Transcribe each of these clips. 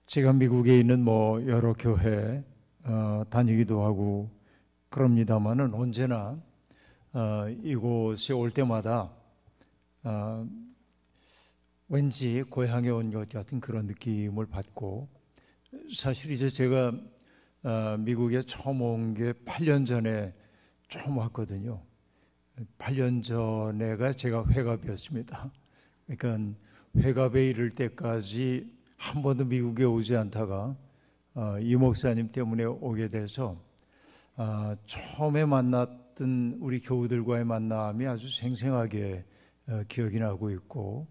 제가 미국에 있는 여러 교회 다니기도 하고 그럽니다만은 언제나 이곳에 올 때마다 왠지 고향에 온 것 같은 그런 느낌을 받고, 사실 이제 제가 미국에 처음 온 게 8년 전에 처음 왔거든요. 8년 전에가 제가 회갑이었습니다. 그러니까 회갑에 이를 때까지 한 번도 미국에 오지 않다가 이 목사님 때문에 오게 돼서 처음에 만났던 우리 교우들과의 만남이 아주 생생하게 기억이 나고 있고,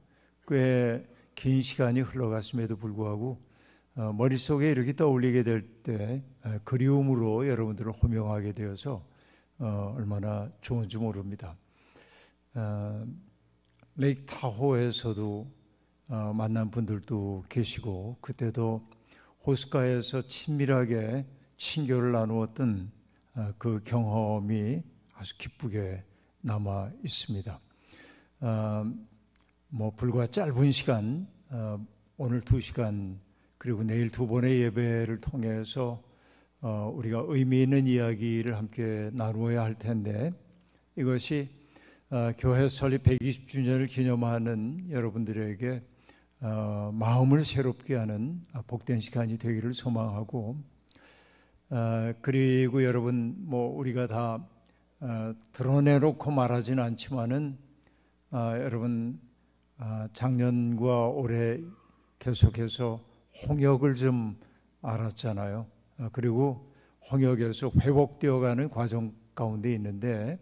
꽤 긴 시간이 흘러갔음에도 불구하고 머릿속에 이렇게 떠올리게 될 때 그리움으로 여러분들을 호명하게 되어서 얼마나 좋은지 모릅니다. 레이크 타호에서도 만난 분들도 계시고, 그때도 호스카에서 친밀하게 친교를 나누었던 그 경험이 아주 기쁘게 남아 있습니다. 불과 짧은 시간, 오늘 2시간 그리고 내일 2번의 예배를 통해서 우리가 의미 있는 이야기를 함께 나누어야 할 텐데, 이것이 교회 설립 120주년을 기념하는 여러분들에게 마음을 새롭게 하는 복된 시간이 되기를 소망하고, 그리고 여러분 우리가 다 드러내놓고 말하지는 않지만은 여러분 작년과 올해 계속해서 홍역을 좀 알았잖아요. 그리고 홍역에서 회복되어가는 과정 가운데 있는데,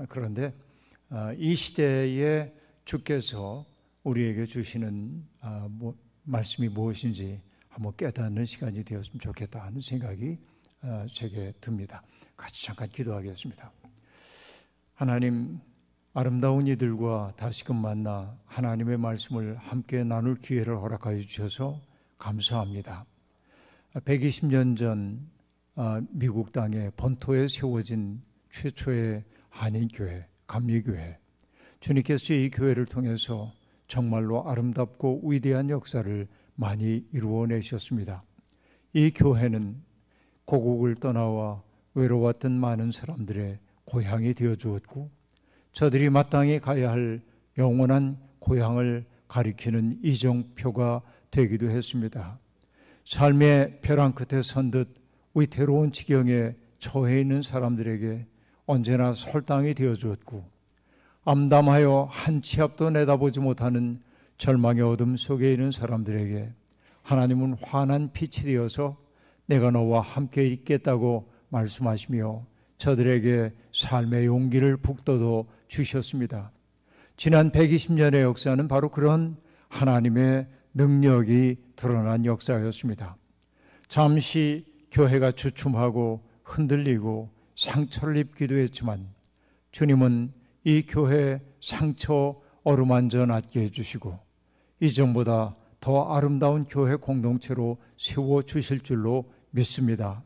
그런데 이 시대에 주께서 우리에게 주시는 말씀이 무엇인지 한번 깨닫는 시간이 되었으면 좋겠다 하는 생각이 제게 듭니다. 같이 잠깐 기도하겠습니다. 하나님, 아름다운 이들과 다시금 만나 하나님의 말씀을 함께 나눌 기회를 허락하여 주셔서 감사합니다. 120년 전 미국 땅의 본토에 세워진 최초의 한인교회, 감리교회, 주님께서 이 교회를 통해서 정말로 아름답고 위대한 역사를 많이 이루어내셨습니다. 이 교회는 고국을 떠나와 외로웠던 많은 사람들의 고향이 되어주었고, 저들이 마땅히 가야 할 영원한 고향을 가리키는 이정표가 되기도 했습니다. 삶의 벼랑 끝에 선 듯 위태로운 지경에 처해 있는 사람들에게 언제나 설당이 되어주었고, 암담하여 한 치 앞도 내다보지 못하는 절망의 어둠 속에 있는 사람들에게 하나님은 환한 빛이 되어서 내가 너와 함께 있겠다고 말씀하시며 저들에게 삶의 용기를 북돋워 주셨습니다. 지난 120년의 역사는 바로 그런 하나님의 능력이 드러난 역사였습니다. 잠시 교회가 주춤하고 흔들리고 상처를 입기도 했지만 주님은 이 교회 상처 어루만져 낫게 해주시고 이전보다 더 아름다운 교회 공동체로 세워주실 줄로 믿습니다.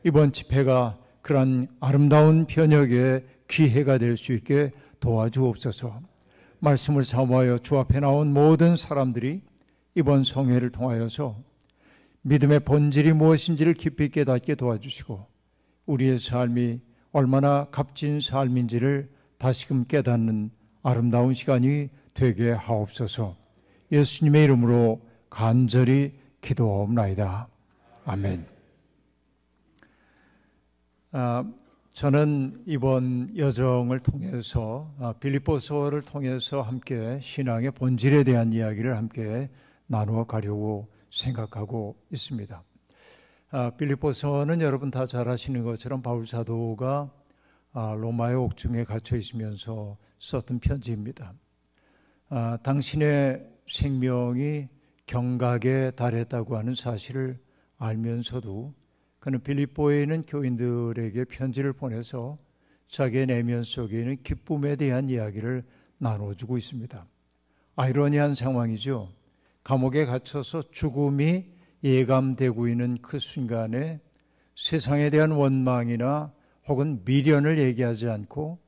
이번 집회가 그런 아름다운 변혁의 기회가 될 수 있게 도와주옵소서. 말씀을 사모하여 주 앞에 나온 모든 사람들이 이번 성회를 통하여서 믿음의 본질이 무엇인지를 깊이 깨닫게 도와주시고 우리의 삶이 얼마나 값진 삶인지를 다시금 깨닫는 아름다운 시간이 되게 하옵소서. 예수님의 이름으로 간절히 기도하옵나이다. 아멘. 저는 이번 여정을 통해서 빌립보서를 통해서 함께 신앙의 본질에 대한 이야기를 함께 나누어 가려고 생각하고 있습니다. 빌립보서는 여러분 다 잘 아시는 것처럼 바울 사도가 로마의 옥중에 갇혀 있으면서 썼던 편지입니다. 당신의 생명이 경각에 달했다고 하는 사실을 알면서도 그는 빌립보에 있는 교인들에게 편지를 보내서 자기의 내면 속에 있는 기쁨에 대한 이야기를 나눠주고 있습니다. 아이러니한 상황이죠. 감옥에 갇혀서 죽음이 예감되고 있는 그 순간에 세상에 대한 원망이나 혹은 미련을 얘기하지 않고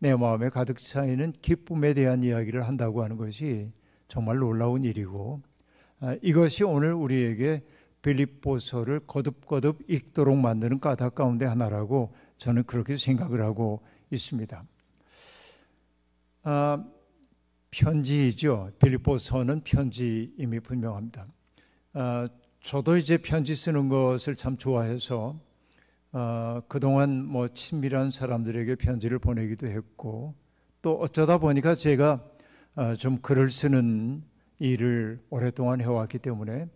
내 마음에 가득 차 있는 기쁨에 대한 이야기를 한다고 하는 것이 정말 놀라운 일이고 이것이 오늘 우리에게 빌립보서를 거듭거듭 읽도록 만드는 까닭 가운데 하나라고 저는 그렇게 생각을 하고 있습니다. 편지이죠. 빌립보서는 편지임이 분명합니다. 저도 이제 편지 쓰는 것을 참 좋아해서 그동안 뭐 친밀한 사람들에게 편지를 보내기도 했고, 또 어쩌다 보니까 제가 좀 글을 쓰는 일을 오랫동안 해왔기 때문에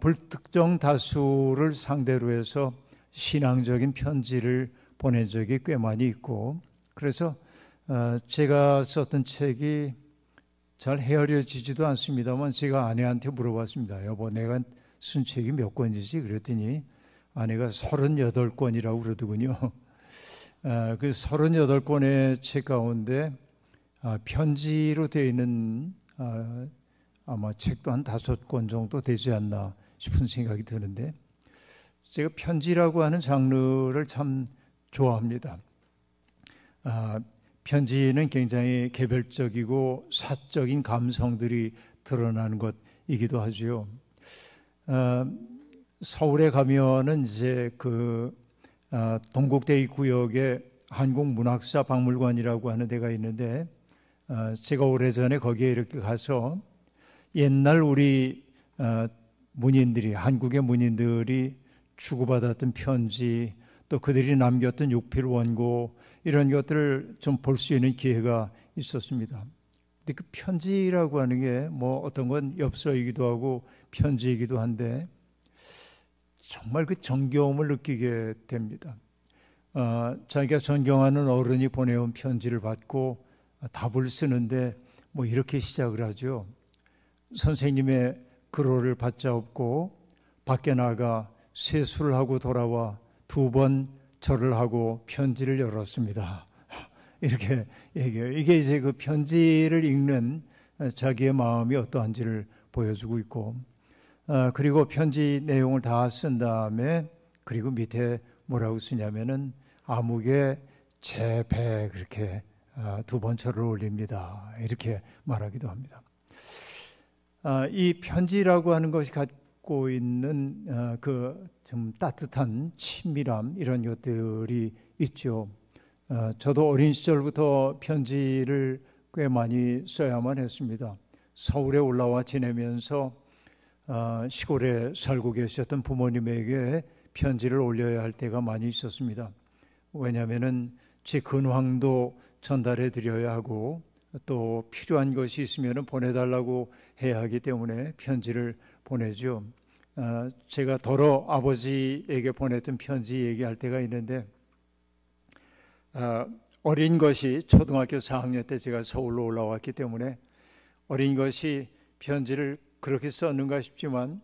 불특정 다수를 상대로 해서 신앙적인 편지를 보낸 적이 꽤 많이 있고, 그래서 제가 썼던 책이 잘 헤아려지지도 않습니다만 제가 아내한테 물어봤습니다. 여보, 내가 쓴 책이 몇 권이지? 그랬더니 아내가 38권이라고 그러더군요. 그 38권의 책 가운데 편지로 되어 있는 아마 책도 한 5권 정도 되지 않나 싶은 생각이 드는데, 제가 편지라고 하는 장르를 참 좋아합니다. 편지는 굉장히 개별적이고 사적인 감성들이 드러나는 것이기도 하죠. 서울에 가면은 이제 동국대 입구역에 한국문학사 박물관이라고 하는 데가 있는데, 제가 오래전에 거기에 이렇게 가서 옛날 우리 문인들이, 한국의 문인들이 주고받았던 편지, 또 그들이 남겼던 육필 원고, 이런 것들을 좀 볼 수 있는 기회가 있었습니다. 근데 그 편지라고 하는 게 뭐 어떤 건 엽서이기도 하고 편지이기도 한데 정말 그 정겨움을 느끼게 됩니다. 자기가 존경하는 어른이 보내온 편지를 받고 답을 쓰는데 뭐 이렇게 시작을 하죠. 선생님의 글호를 받자옵고 밖에 나가 세수를 하고 돌아와 2번 절을 하고 편지를 열었습니다. 이렇게 얘기해요. 이게 이제 그 편지를 읽는 자기의 마음이 어떠한지를 보여주고 있고, 그리고 편지 내용을 다 쓴 다음에 그리고 밑에 뭐라고 쓰냐면은 아무개 제 배 그렇게 2번 절을 올립니다. 이렇게 말하기도 합니다. 이 편지라고 하는 것이 갖고 있는 그 좀 따뜻한 친밀함, 이런 것들이 있죠. 저도 어린 시절부터 편지를 꽤 많이 써야만 했습니다. 서울에 올라와 지내면서 시골에 살고 계셨던 부모님에게 편지를 올려야 할 때가 많이 있었습니다. 왜냐하면은 제 근황도 전달해 드려야 하고 또 필요한 것이 있으면 보내달라고 해야 하기 때문에 편지를 보내죠. 제가 더러 아버지에게 보냈던 편지 얘기할 때가 있는데, 어린 것이 초등학교 4학년 때 제가 서울로 올라왔기 때문에 어린 것이 편지를 그렇게 썼는가 싶지만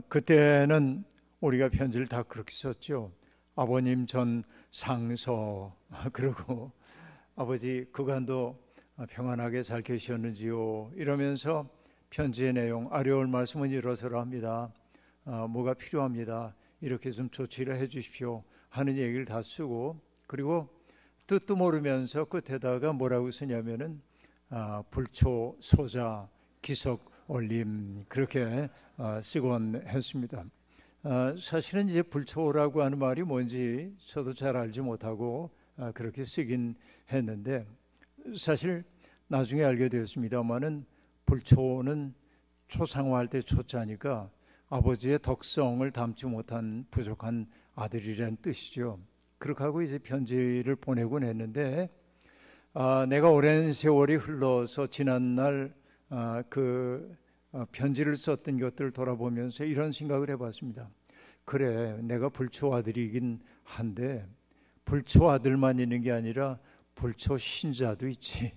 그때는 우리가 편지를 다 그렇게 썼죠. 아버님 전 상서, 그리고 아버지 그간도 평안하게 잘 계셨는지요, 이러면서 편지의 내용, 어려울 말씀은 이러서라 합니다. 뭐가 필요합니다. 이렇게 좀 조치를 해 주십시오 하는 얘기를 다 쓰고, 그리고 뜻도 모르면서 끝에다가 뭐라고 쓰냐면은 불초 소자 기석 올림, 그렇게 쓰곤 했습니다. 사실은 이제 불초라고 하는 말이 뭔지 저도 잘 알지 못하고 그렇게 쓰긴 했는데, 사실 나중에 알게 되었습니다마는 불초는 초상화할 때 초자니까 아버지의 덕성을 담지 못한 부족한 아들이라는 뜻이죠. 그렇게 하고 이제 편지를 보내곤 했는데, 내가 오랜 세월이 흘러서 지난날 편지를 썼던 것들을 돌아보면서 이런 생각을 해봤습니다. 그래, 내가 불초 아들이긴 한데 불초 아들만 있는 게 아니라 불초 신자도 있지.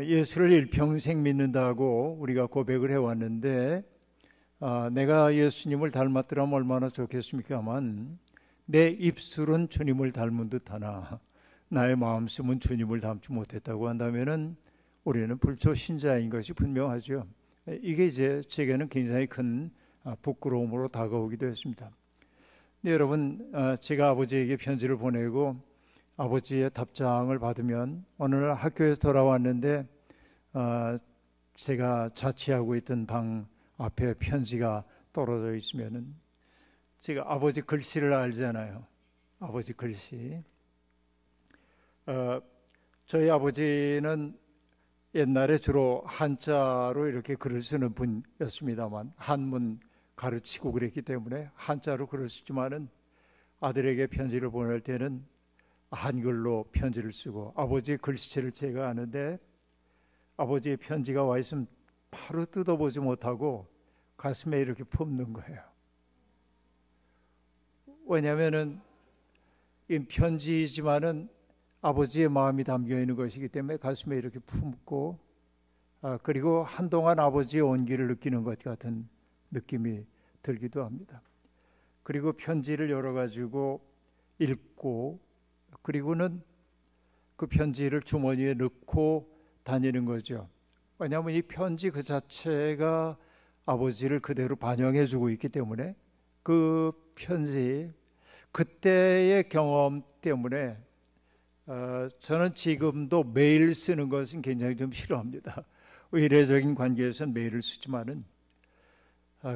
예수를 일평생 믿는다고 우리가 고백을 해왔는데, 내가 예수님을 닮았더라면 얼마나 좋겠습니까만 내 입술은 주님을 닮은 듯하나 나의 마음씀은 주님을 닮지 못했다고 한다면은 우리는 불초 신자인 것이 분명하죠. 이게 이제 제게는 굉장히 큰 부끄러움으로 다가오기도 했습니다. 네, 여러분, 제가 아버지에게 편지를 보내고 아버지의 답장을 받으면 어느 날 학교에서 돌아왔는데 제가 자취하고 있던 방 앞에 편지가 떨어져 있으면은 제가 아버지 글씨를 알잖아요. 아버지 글씨. 저희 아버지는 옛날에 주로 한자로 이렇게 글을 쓰는 분이었습니다만 한문 가르치고 그랬기 때문에 한자로 글을 쓰지만은 아들에게 편지를 보낼 때는 한글로 편지를 쓰고 아버지의 글씨체를 제가 아는데 아버지의 편지가 와 있으면 바로 뜯어보지 못하고 가슴에 이렇게 품는 거예요. 왜냐하면은 이 편지이지만은 아버지의 마음이 담겨 있는 것이기 때문에 가슴에 이렇게 품고 그리고 한동안 아버지의 온기를 느끼는 것 같은 느낌이 들기도 합니다. 그리고 편지를 열어가지고 읽고 그리고는 그 편지를 주머니에 넣고 다니는 거죠. 왜냐하면 이 편지 그 자체가 아버지를 그대로 반영해주고 있기 때문에 그 편지 그때의 경험 때문에 저는 지금도 메일 쓰는 것은 굉장히 좀 싫어합니다. 의례적인 관계에서는 메일을 쓰지만은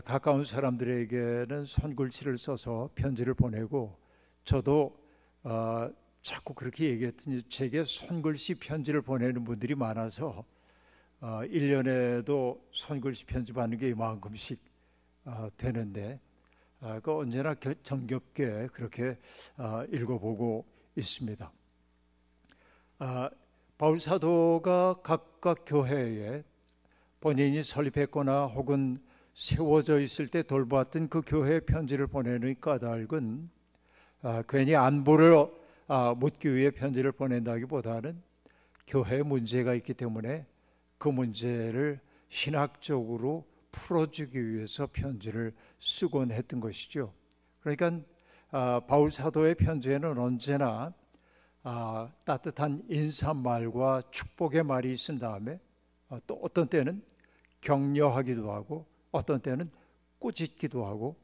가까운 사람들에게는 손글씨를 써서 편지를 보내고 저도 자꾸 그렇게 얘기했더니 제게 손글씨 편지를 보내는 분들이 많아서 1년에도 손글씨 편지 받는 게 이만큼씩 되는데 그 언제나 정겹게 그렇게 읽어보고 있습니다. 바울 사도가 각각 교회에 본인이 설립했거나 혹은 세워져 있을 때 돌보았던 그 교회에 편지를 보내는 까닭은 괜히 안부를 묻기 위해 편지를 보낸다기보다는 교회에 문제가 있기 때문에 그 문제를 신학적으로 풀어주기 위해서 편지를 쓰곤 했던 것이죠. 그러니까 바울 사도의 편지에는 언제나 따뜻한 인사말과 축복의 말이 있은 다음에 또 어떤 때는 격려하기도 하고 어떤 때는 꾸짖기도 하고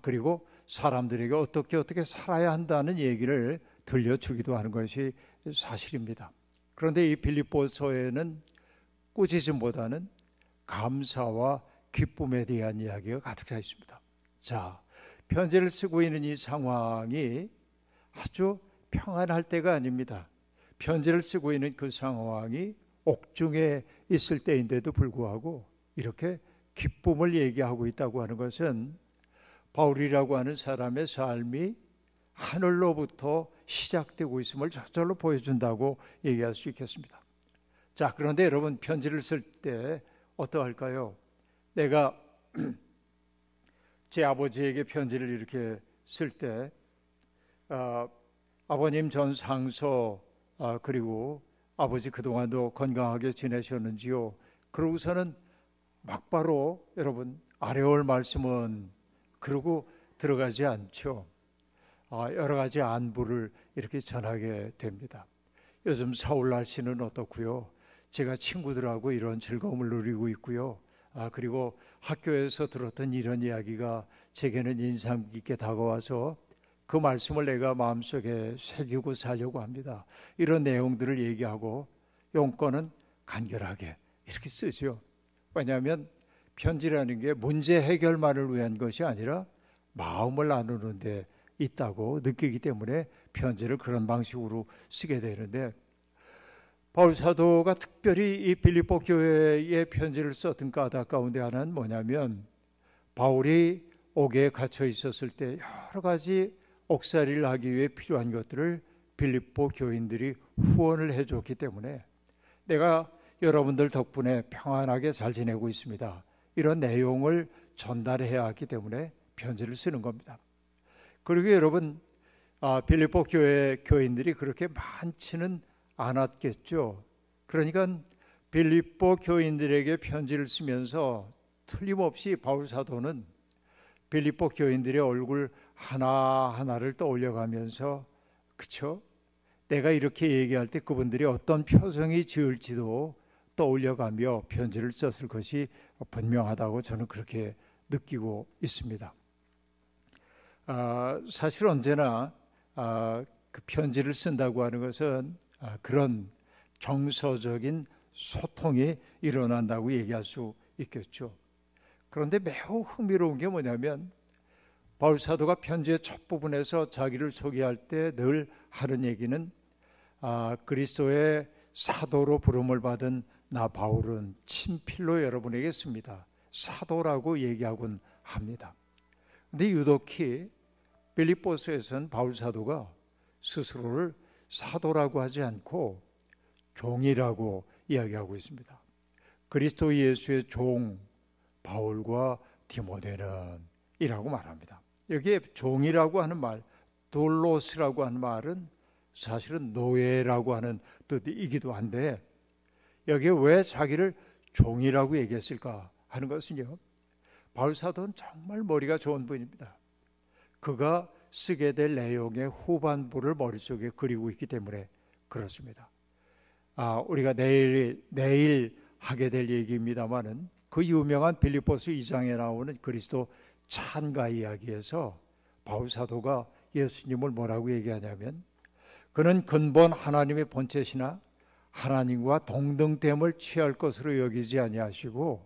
그리고 사람들에게 어떻게 살아야 한다는 얘기를 들려주기도 하는 것이 사실입니다. 그런데 이 빌립보서에는 꾸짖음보다는 감사와 기쁨에 대한 이야기가 가득 차 있습니다. 자, 편지를 쓰고 있는 이 상황이 아주 평안할 때가 아닙니다. 편지를 쓰고 있는 그 상황이 옥중에 있을 때인데도 불구하고 이렇게 기쁨을 얘기하고 있다고 하는 것은 바울이라고 하는 사람의 삶이 하늘로부터 시작되고 있음을 저절로 보여준다고 얘기할 수 있겠습니다. 자, 그런데 여러분 편지를 쓸 때 어떠할까요? 내가 제 아버지에게 편지를 이렇게 쓸 때 아버님 전 상서 그리고 아버지 그동안도 건강하게 지내셨는지요? 그러고서는 막바로 여러분 아뢰올 말씀은 그러고 들어가지 않죠. 여러 가지 안부를 이렇게 전하게 됩니다. 요즘 서울 날씨는 어떻고요? 제가 친구들하고 이런 즐거움을 누리고 있고요. 그리고 학교에서 들었던 이런 이야기가 제게는 인상 깊게 다가와서 그 말씀을 내가 마음속에 새기고 살려고 합니다. 이런 내용들을 얘기하고 용건은 간결하게 이렇게 쓰죠. 왜냐하면 편지라는 게 문제 해결만을 위한 것이 아니라 마음을 나누는 데 있다고 느끼기 때문에 편지를 그런 방식으로 쓰게 되는데 바울 사도가 특별히 이 빌립보 교회에 편지를 썼던 까닭 가운데 하나는 뭐냐면 바울이 옥에 갇혀 있었을 때 여러 가지 옥살이를 하기 위해 필요한 것들을 빌립보 교인들이 후원을 해줬기 때문에 내가 여러분들 덕분에 평안하게 잘 지내고 있습니다. 이런 내용을 전달해야 하기 때문에 편지를 쓰는 겁니다. 그리고 여러분 빌립보 교회 교인들이 그렇게 많지는 않았겠죠. 그러니까 빌립보 교인들에게 편지를 쓰면서 틀림없이 바울 사도는 빌립보 교인들의 얼굴 하나하나를 떠올려가면서 그쵸? 내가 이렇게 얘기할 때 그분들이 어떤 표정이 지을지도 떠올려가며 편지를 썼을 것이 분명하다고 저는 그렇게 느끼고 있습니다. 사실 언제나 그 편지를 쓴다고 하는 것은 그런 정서적인 소통이 일어난다고 얘기할 수 있겠죠. 그런데 매우 흥미로운 게 뭐냐면 바울 사도가 편지의 첫 부분에서 자기를 소개할 때 늘 하는 얘기는 그리스도의 사도로 부름을 받은 나 바울은 친필로 여러분에게 씁니다. 사도라고 얘기하곤 합니다. 그런데 유독히 빌립보서에서는 바울 사도가 스스로를 사도라고 하지 않고 종이라고 이야기하고 있습니다. 그리스도 예수의 종 바울과 디모데는 이라고 말합니다. 여기에 종이라고 하는 말, 돌로스라고 하는 말은 사실은 노예라고 하는 뜻이기도 한데 여기에 왜 자기를 종이라고 얘기했을까 하는 것은요, 바울 사도는 정말 머리가 좋은 분입니다. 그가 쓰게 될 내용의 후반부를 머릿속에 그리고 있기 때문에 그렇습니다. 우리가 내일 하게 될 얘기입니다만은 그 유명한 빌립보서 2장에 나오는 그리스도 찬가 이야기에서 바울 사도가 예수님을 뭐라고 얘기하냐면 그는 근본 하나님의 본체시나 하나님과 동등됨을 취할 것으로 여기지 아니하시고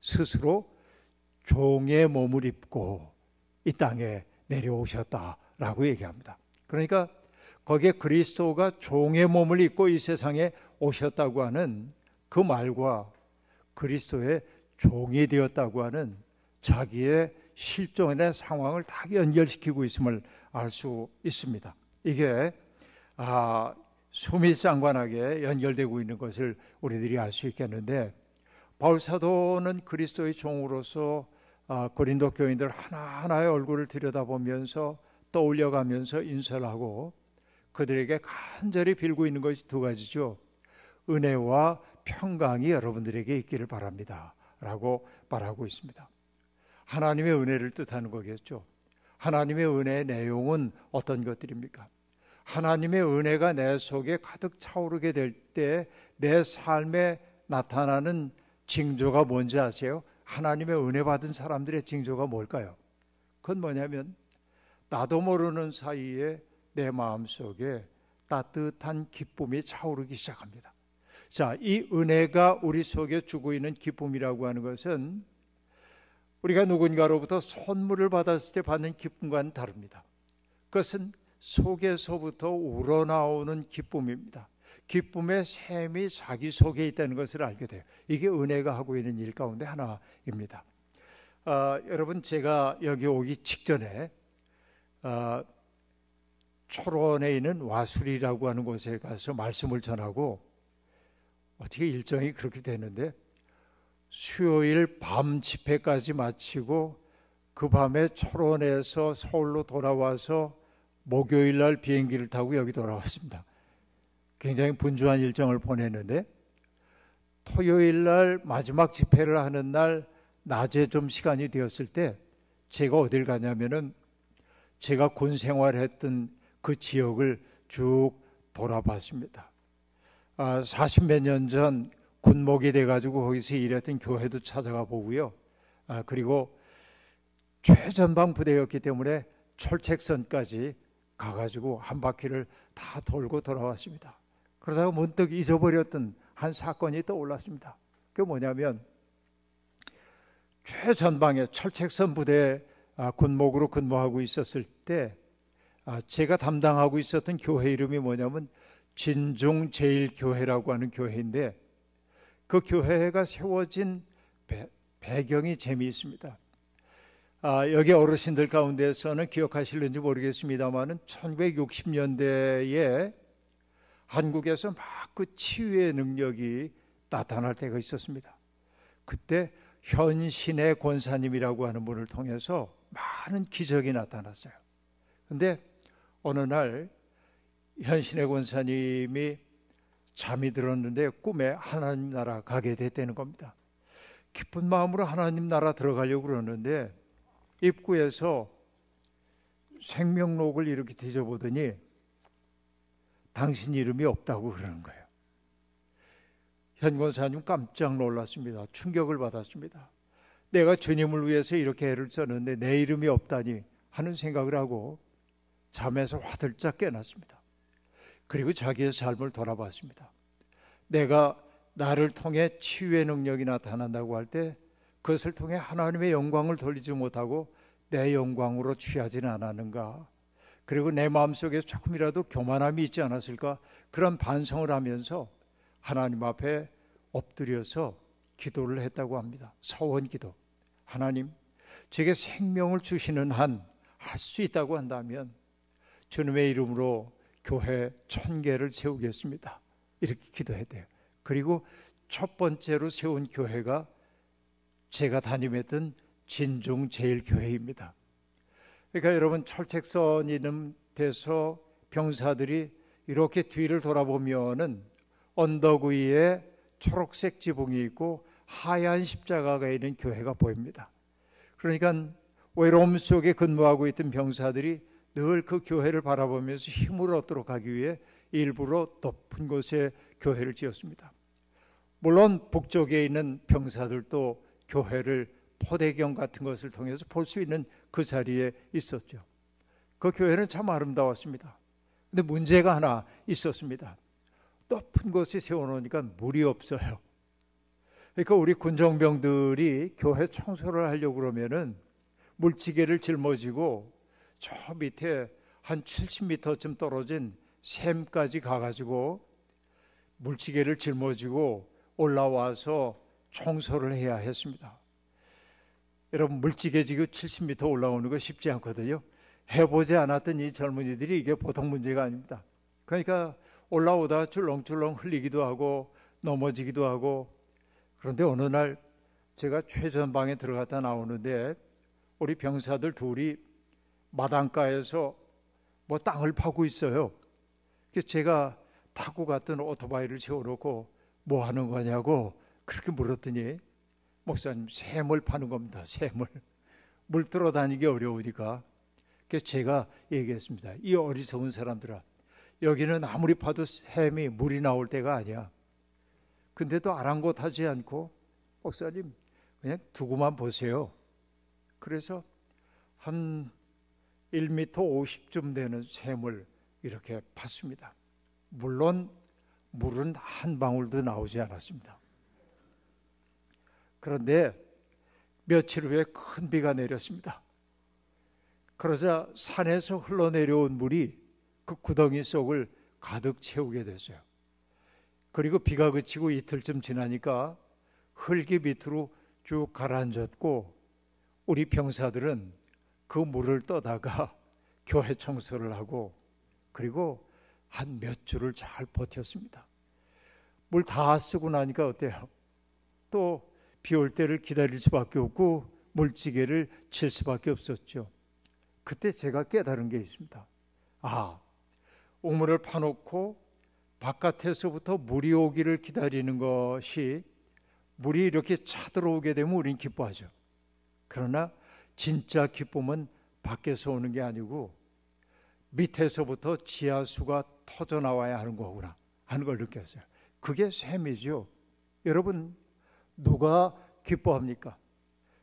스스로 종의 몸을 입고 이 땅에 내려오셨다라고 얘기합니다. 그러니까 거기에 그리스도가 종의 몸을 입고 이 세상에 오셨다고 하는 그 말과 그리스도의 종이 되었다고 하는 자기의 실존의 상황을 다 연결시키고 있음을 알 수 있습니다. 이게 수밀상관하게 연결되고 있는 것을 우리들이 알 수 있겠는데 바울 사도는 그리스도의 종으로서 고린도 교인들 하나하나의 얼굴을 들여다보면서 떠올려가면서 인사를 하고 그들에게 간절히 빌고 있는 것이 두 가지죠. 은혜와 평강이 여러분들에게 있기를 바랍니다 라고 말하고 있습니다. 하나님의 은혜를 뜻하는 거겠죠. 하나님의 은혜의 내용은 어떤 것들입니까? 하나님의 은혜가 내 속에 가득 차오르게 될 때 내 삶에 나타나는 징조가 뭔지 아세요? 하나님의 은혜 받은 사람들의 징조가 뭘까요? 그건 뭐냐면 나도 모르는 사이에 내 마음속에 따뜻한 기쁨이 차오르기 시작합니다. 자, 이 은혜가 우리 속에 주고 있는 기쁨이라고 하는 것은 우리가 누군가로부터 선물을 받았을 때 받는 기쁨과는 다릅니다. 그것은 속에서부터 우러나오는 기쁨입니다. 기쁨의 샘이 자기 속에 있다는 것을 알게 돼요. 이게 은혜가 하고 있는 일 가운데 하나입니다. 여러분, 제가 여기 오기 직전에 초론에 있는 와수리라고 하는 곳에 가서 말씀을 전하고 어떻게 일정이 그렇게 되는데 수요일 밤 집회까지 마치고 그 밤에 초론에서 서울로 돌아와서 목요일 날 비행기를 타고 여기 돌아왔습니다. 굉장히 분주한 일정을 보냈는데 토요일 날 마지막 집회를 하는 날 낮에 좀 시간이 되었을 때 제가 어딜 가냐면은 제가 군 생활했던 그 지역을 쭉 돌아봤습니다. 40몇 년 전 군목이 돼가지고 거기서 일했던 교회도 찾아가 보고요. 그리고 최전방 부대였기 때문에 철책선까지 가가지고 한 바퀴를 다 돌고 돌아왔습니다. 그러다가 문득 잊어버렸던 한 사건이 떠올랐습니다. 그게 뭐냐면 최전방에 철책선 부대 군목으로 근무하고 있었을 때 제가 담당하고 있었던 교회 이름이 뭐냐면 진중제일교회라고 하는 교회인데 그 교회가 세워진 배경이 재미있습니다. 여기 어르신들 가운데서는 기억하실는지 모르겠습니다만은 1960년대에 한국에서 막 그 치유의 능력이 나타날 때가 있었습니다. 그때 현신의 권사님이라고 하는 분을 통해서 많은 기적이 나타났어요. 그런데 어느 날 현신의 권사님이 잠이 들었는데 꿈에 하나님 나라 가게 됐다는 겁니다. 기쁜 마음으로 하나님 나라 들어가려고 그러는데 입구에서 생명록을 이렇게 뒤져보더니 당신 이름이 없다고 그러는 거예요. 현 권사님 깜짝 놀랐습니다. 충격을 받았습니다. 내가 주님을 위해서 이렇게 애를 썼는데 내 이름이 없다니 하는 생각을 하고 잠에서 화들짝 깨났습니다. 그리고 자기의 삶을 돌아봤습니다. 내가 나를 통해 치유의 능력이 나타난다고 할 때 그것을 통해 하나님의 영광을 돌리지 못하고 내 영광으로 취하지는 않았는가? 그리고 내 마음속에 조금이라도 교만함이 있지 않았을까? 그런 반성을 하면서 하나님 앞에 엎드려서 기도를 했다고 합니다. 서원 기도. 하나님, 제게 생명을 주시는 한 할 수 있다고 한다면 주님의 이름으로 교회 1000개를 세우겠습니다. 이렇게 기도해야 돼요. 그리고 첫 번째로 세운 교회가 제가 담임했던 진중제일교회입니다. 그러니까 여러분, 철책선이 돼서 병사들이 이렇게 뒤를 돌아보면은 언덕 위에 초록색 지붕이 있고 하얀 십자가가 있는 교회가 보입니다. 그러니까 외로움 속에 근무하고 있던 병사들이 늘 그 교회를 바라보면서 힘을 얻도록 하기 위해 일부러 높은 곳에 교회를 지었습니다. 물론 북쪽에 있는 병사들도 교회를 포대경 같은 것을 통해서 볼 수 있는 그 자리에 있었죠. 그 교회는 참 아름다웠습니다. 근데 문제가 하나 있었습니다. 높은 곳에 세워놓으니까 물이 없어요. 그러니까 우리 군정병들이 교회 청소를 하려고 그러면은 물지개를 짊어지고 저 밑에 한 70m쯤 떨어진 샘까지 가가지고 물지개를 짊어지고 올라와서 청소를 해야 했습니다. 여러분, 물지개 지고 70m 올라오는 거 쉽지 않거든요. 해보지 않았던 이 젊은이들이 이게 보통 문제가 아닙니다. 그러니까 올라오다가 출렁출렁 흘리기도 하고 넘어지기도 하고. 그런데 어느 날 제가 최전방에 들어갔다 나오는데 우리 병사들 둘이 마당가에서 뭐 땅을 파고 있어요. 그래서 제가 타고 갔던 오토바이를 세워놓고 뭐 하는 거냐고 그렇게 물었더니 목사님, 샘을 파는 겁니다. 샘을. 물 들어다니기 어려우니까. 그래서 제가 얘기했습니다. 이 어리석은 사람들아, 여기는 아무리 파도 샘이 물이 나올 때가 아니야. 근데도 아랑곳하지 않고 목사님 그냥 두고만 보세요. 그래서 한 1m 50쯤 되는 샘을 이렇게 팠습니다. 물론 물은 한 방울도 나오지 않았습니다. 그런데 며칠 후에 큰 비가 내렸습니다. 그러자 산에서 흘러내려온 물이 그 구덩이 속을 가득 채우게 됐어요. 그리고 비가 그치고 이틀쯤 지나니까 흙이 밑으로 쭉 가라앉았고 우리 병사들은 그 물을 떠다가 교회 청소를 하고 그리고 한 몇 주를 잘 버텼습니다. 물 다 쓰고 나니까 어때요? 또 비 올 때를 기다릴 수밖에 없고 물지개를 칠 수밖에 없었죠. 그때 제가 깨달은 게 있습니다. 우물을 파놓고 바깥에서부터 물이 오기를 기다리는 것이, 물이 이렇게 차들어오게 되면 우린 기뻐하죠. 그러나 진짜 기쁨은 밖에서 오는 게 아니고 밑에서부터 지하수가 터져 나와야 하는 거구나 하는 걸 느꼈어요. 그게 샘이죠. 여러분, 누가 기뻐합니까?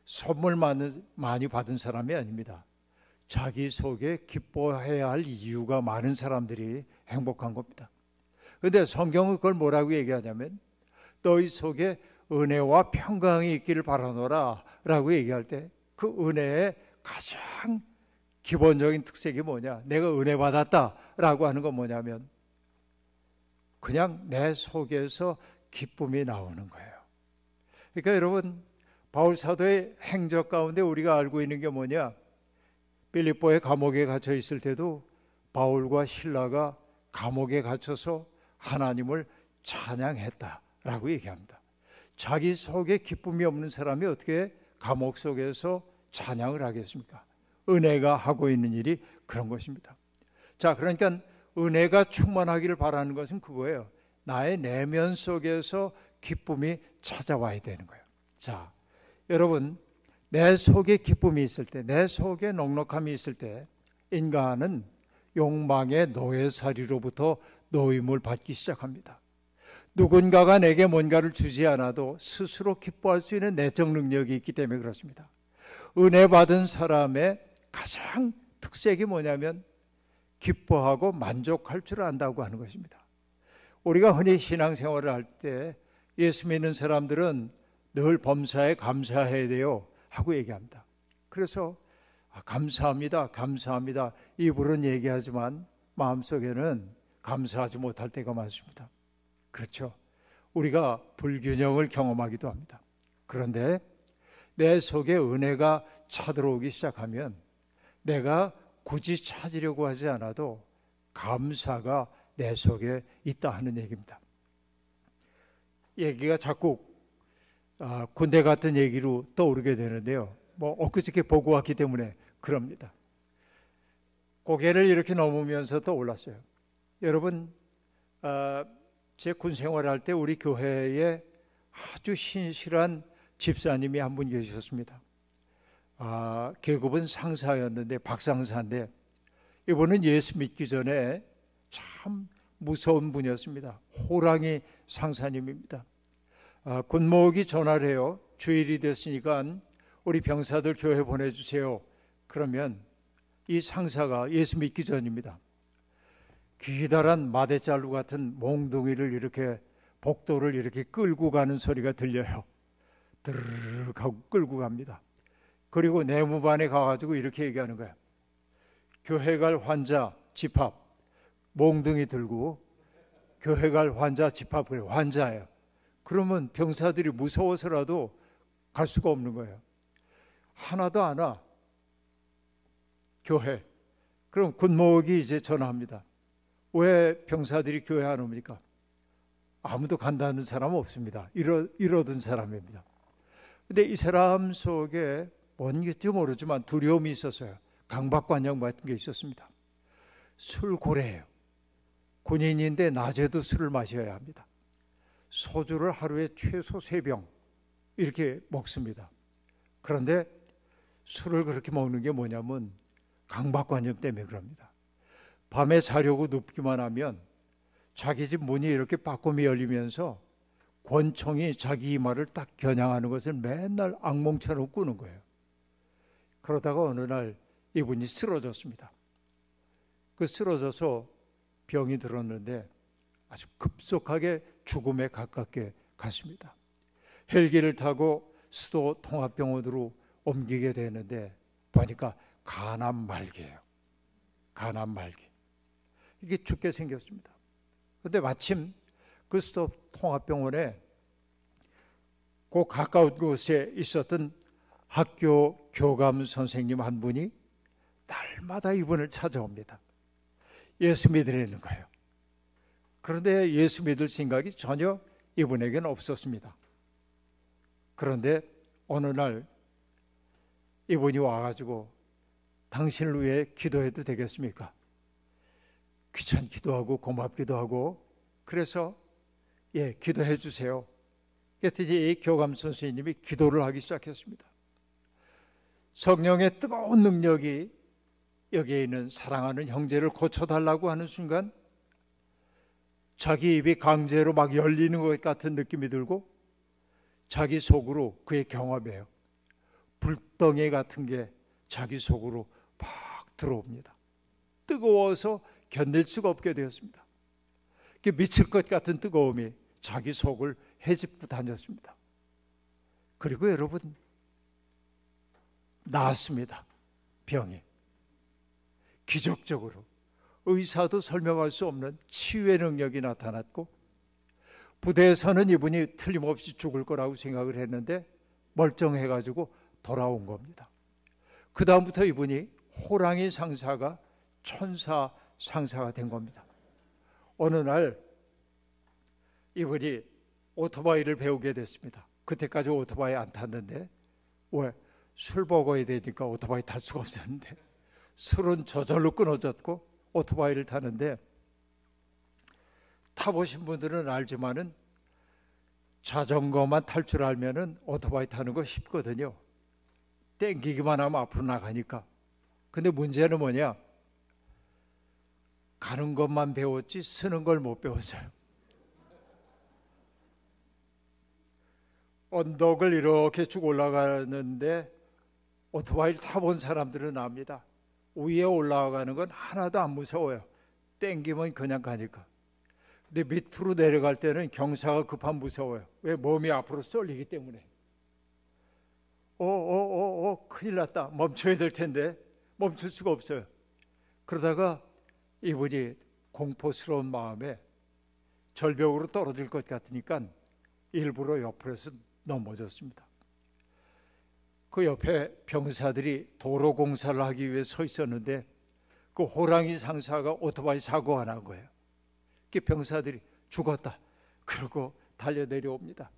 선물 많이 받은 사람이 아닙니다. 자기 속에 기뻐해야 할 이유가 많은 사람들이 행복한 겁니다. 그런데 성경은 그걸 뭐라고 얘기하냐면 너희 속에 은혜와 평강이 있기를 바라노라 라고 얘기할 때 그 은혜의 가장 기본적인 특색이 뭐냐? 내가 은혜 받았다라고 하는 건 뭐냐면 그냥 내 속에서 기쁨이 나오는 거예요. 그러니까 여러분, 바울 사도의 행적 가운데 우리가 알고 있는 게 뭐냐? 빌립보의 감옥에 갇혀 있을 때도 바울과 실라가 감옥에 갇혀서 하나님을 찬양했다라고 얘기합니다. 자기 속에 기쁨이 없는 사람이 어떻게 감옥 속에서 찬양을 하겠습니까? 은혜가 하고 있는 일이 그런 것입니다. 자, 그러니까 은혜가 충만하기를 바라는 것은 그거예요. 나의 내면 속에서 기쁨이 찾아와야 되는 거예요. 자, 여러분, 내 속에 기쁨이 있을 때, 내 속에 넉넉함이 있을 때 인간은 욕망의 노예살이로부터 노임을 받기 시작합니다. 누군가가 내게 뭔가를 주지 않아도 스스로 기뻐할 수 있는 내적 능력이 있기 때문에 그렇습니다. 은혜 받은 사람의 가장 특색이 뭐냐면 기뻐하고 만족할 줄 안다고 하는 것입니다. 우리가 흔히 신앙생활을 할 때 예수 믿는 사람들은 늘 범사에 감사해야 돼요 하고 얘기합니다. 그래서 감사합니다, 감사합니다 입으로는 얘기하지만 마음속에는 감사하지 못할 때가 많습니다. 그렇죠. 우리가 불균형을 경험하기도 합니다. 그런데 내 속에 은혜가 차들어오기 시작하면 내가 굳이 찾으려고 하지 않아도 감사가 내 속에 있다 하는 얘기입니다. 얘기가 자꾸 군대 같은 얘기로 떠오르게 되는데요. 엊그저께 보고 왔기 때문에 그럽니다. 고개를 이렇게 넘으면서 떠올랐어요. 여러분, 제 군 생활할 때 우리 교회에 아주 신실한 집사님이 한 분 계셨습니다. 계급은 상사였는데 박상사인데 이분은 예수 믿기 전에 참 무서운 분이었습니다. 호랑이 상사님입니다. 군목이 전화를 해요. 주일이 됐으니까 우리 병사들 교회 보내주세요. 그러면 이 상사가 예수 믿기 전입니다. 기다란 마대자루 같은 몽둥이를 이렇게 복도를 이렇게 끌고 가는 소리가 들려요. 드르륵 하고 끌고 갑니다. 그리고 내무반에 가가지고 이렇게 얘기하는 거야. 교회 갈 환자 집합, 몽둥이 들고 교회 갈 환자 집합, 그래 환자예요. 그러면 병사들이 무서워서라도 갈 수가 없는 거예요. 하나도 안 와. 교회. 그럼 군목이 이제 전화합니다. 왜 병사들이 교회 안 옵니까? 아무도 간다는 사람은 없습니다. 이러던 사람입니다. 근데 이 사람 속에 뭔지 모르지만 두려움이 있었어요. 강박관념 같은 게 있었습니다. 술고래예요. 군인인데 낮에도 술을 마셔야 합니다. 소주를 하루에 최소 3병 이렇게 먹습니다. 그런데 술을 그렇게 먹는 게 뭐냐면 강박관념 때문에 그럽니다. 밤에 자려고 눕기만 하면 자기 집 문이 이렇게 빠꼼히 열리면서 권총이 자기 이마를 딱 겨냥하는 것을 맨날 악몽처럼 꾸는 거예요. 그러다가 어느 날 이분이 쓰러졌습니다. 그 쓰러져서 병이 들었는데 아주 급속하게 죽음에 가깝게 갔습니다. 헬기를 타고 수도 통합병원으로 옮기게 되는데 보니까 간암 말기예요. 간암 말기. 이게 죽게 생겼습니다. 그런데 마침 그 수도 통합병원에 그 가까운 곳에 있었던 학교 교감 선생님 한 분이 날마다 이분을 찾아옵니다. 예수 믿으려는 거예요. 그런데 예수 믿을 생각이 전혀 이분에게는 없었습니다. 그런데 어느 날 이분이 와가지고 당신을 위해 기도해도 되겠습니까? 귀찮기도 하고 고맙기도 하고 그래서 기도해 주세요. 그랬더니 이 교감 선생님이 기도를 하기 시작했습니다. 성령의 뜨거운 능력이 여기에 있는 사랑하는 형제를 고쳐달라고 하는 순간 자기 입이 강제로 막 열리는 것 같은 느낌이 들고 자기 속으로 그의 경험이에요. 불덩이 같은 게 자기 속으로 팍 들어옵니다. 뜨거워서 견딜 수가 없게 되었습니다. 미칠 것 같은 뜨거움이 자기 속을 헤집고 다녔습니다. 그리고 여러분 나았습니다. 병이 기적적으로 의사도 설명할 수 없는 치유의 능력이 나타났고 부대에서는 이분이 틀림없이 죽을 거라고 생각을 했는데 멀쩡해가지고 돌아온 겁니다. 그 다음부터 이분이 호랑이 상사가 천사 상사가 된 겁니다. 어느 날 이분이 오토바이를 배우게 됐습니다. 그때까지 오토바이 안 탔는데 왜? 술 먹어야 되니까 오토바이 탈 수가 없었는데 술은 저절로 끊어졌고 오토바이를 타는데 타보신 분들은 알지만은 자전거만 탈 줄 알면은 오토바이 타는 거 쉽거든요. 땡기기만 하면 앞으로 나가니까. 근데 문제는 뭐냐? 가는 것만 배웠지 쓰는 걸 못 배웠어요. 언덕을 이렇게 쭉 올라가는데 오토바이를 타본 사람들은 압니다. 위에 올라가는 건 하나도 안 무서워요. 땡기면 그냥 가니까. 근데 밑으로 내려갈 때는 경사가 급한 무서워요. 왜? 몸이 앞으로 쏠리기 때문에. 큰일 났다. 멈춰야 될 텐데 멈출 수가 없어요. 그러다가 이분이 공포스러운 마음에 절벽으로 떨어질 것 같으니까 일부러 옆으로 해서 넘어졌습니다. 그 옆에 병사들이 도로 공사를 하기 위해 서 있었는데 그 호랑이 상사가 오토바이 사고가 난 거예요. 그 병사들이 죽었다 그러고 달려 내려옵니다.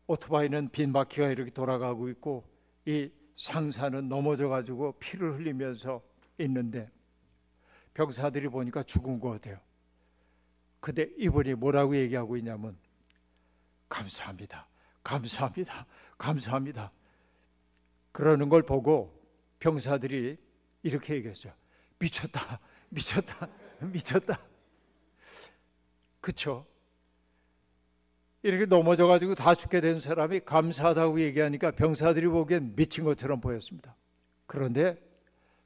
오토바이는 빈 바퀴가 이렇게 돌아가고 있고 이 상사는 넘어져 가지고 피를 흘리면서 있는데 병사들이 보니까 죽은 것 같아요. 근데 이분이 뭐라고 얘기하고 있냐면 감사합니다. 감사합니다. 감사합니다. 그러는 걸 보고 병사들이 이렇게 얘기했어요. 미쳤다. 미쳤다. 미쳤다. 그쵸? 이렇게 넘어져가지고 다 죽게 된 사람이 감사하다고 얘기하니까 병사들이 보기엔 미친 것처럼 보였습니다. 그런데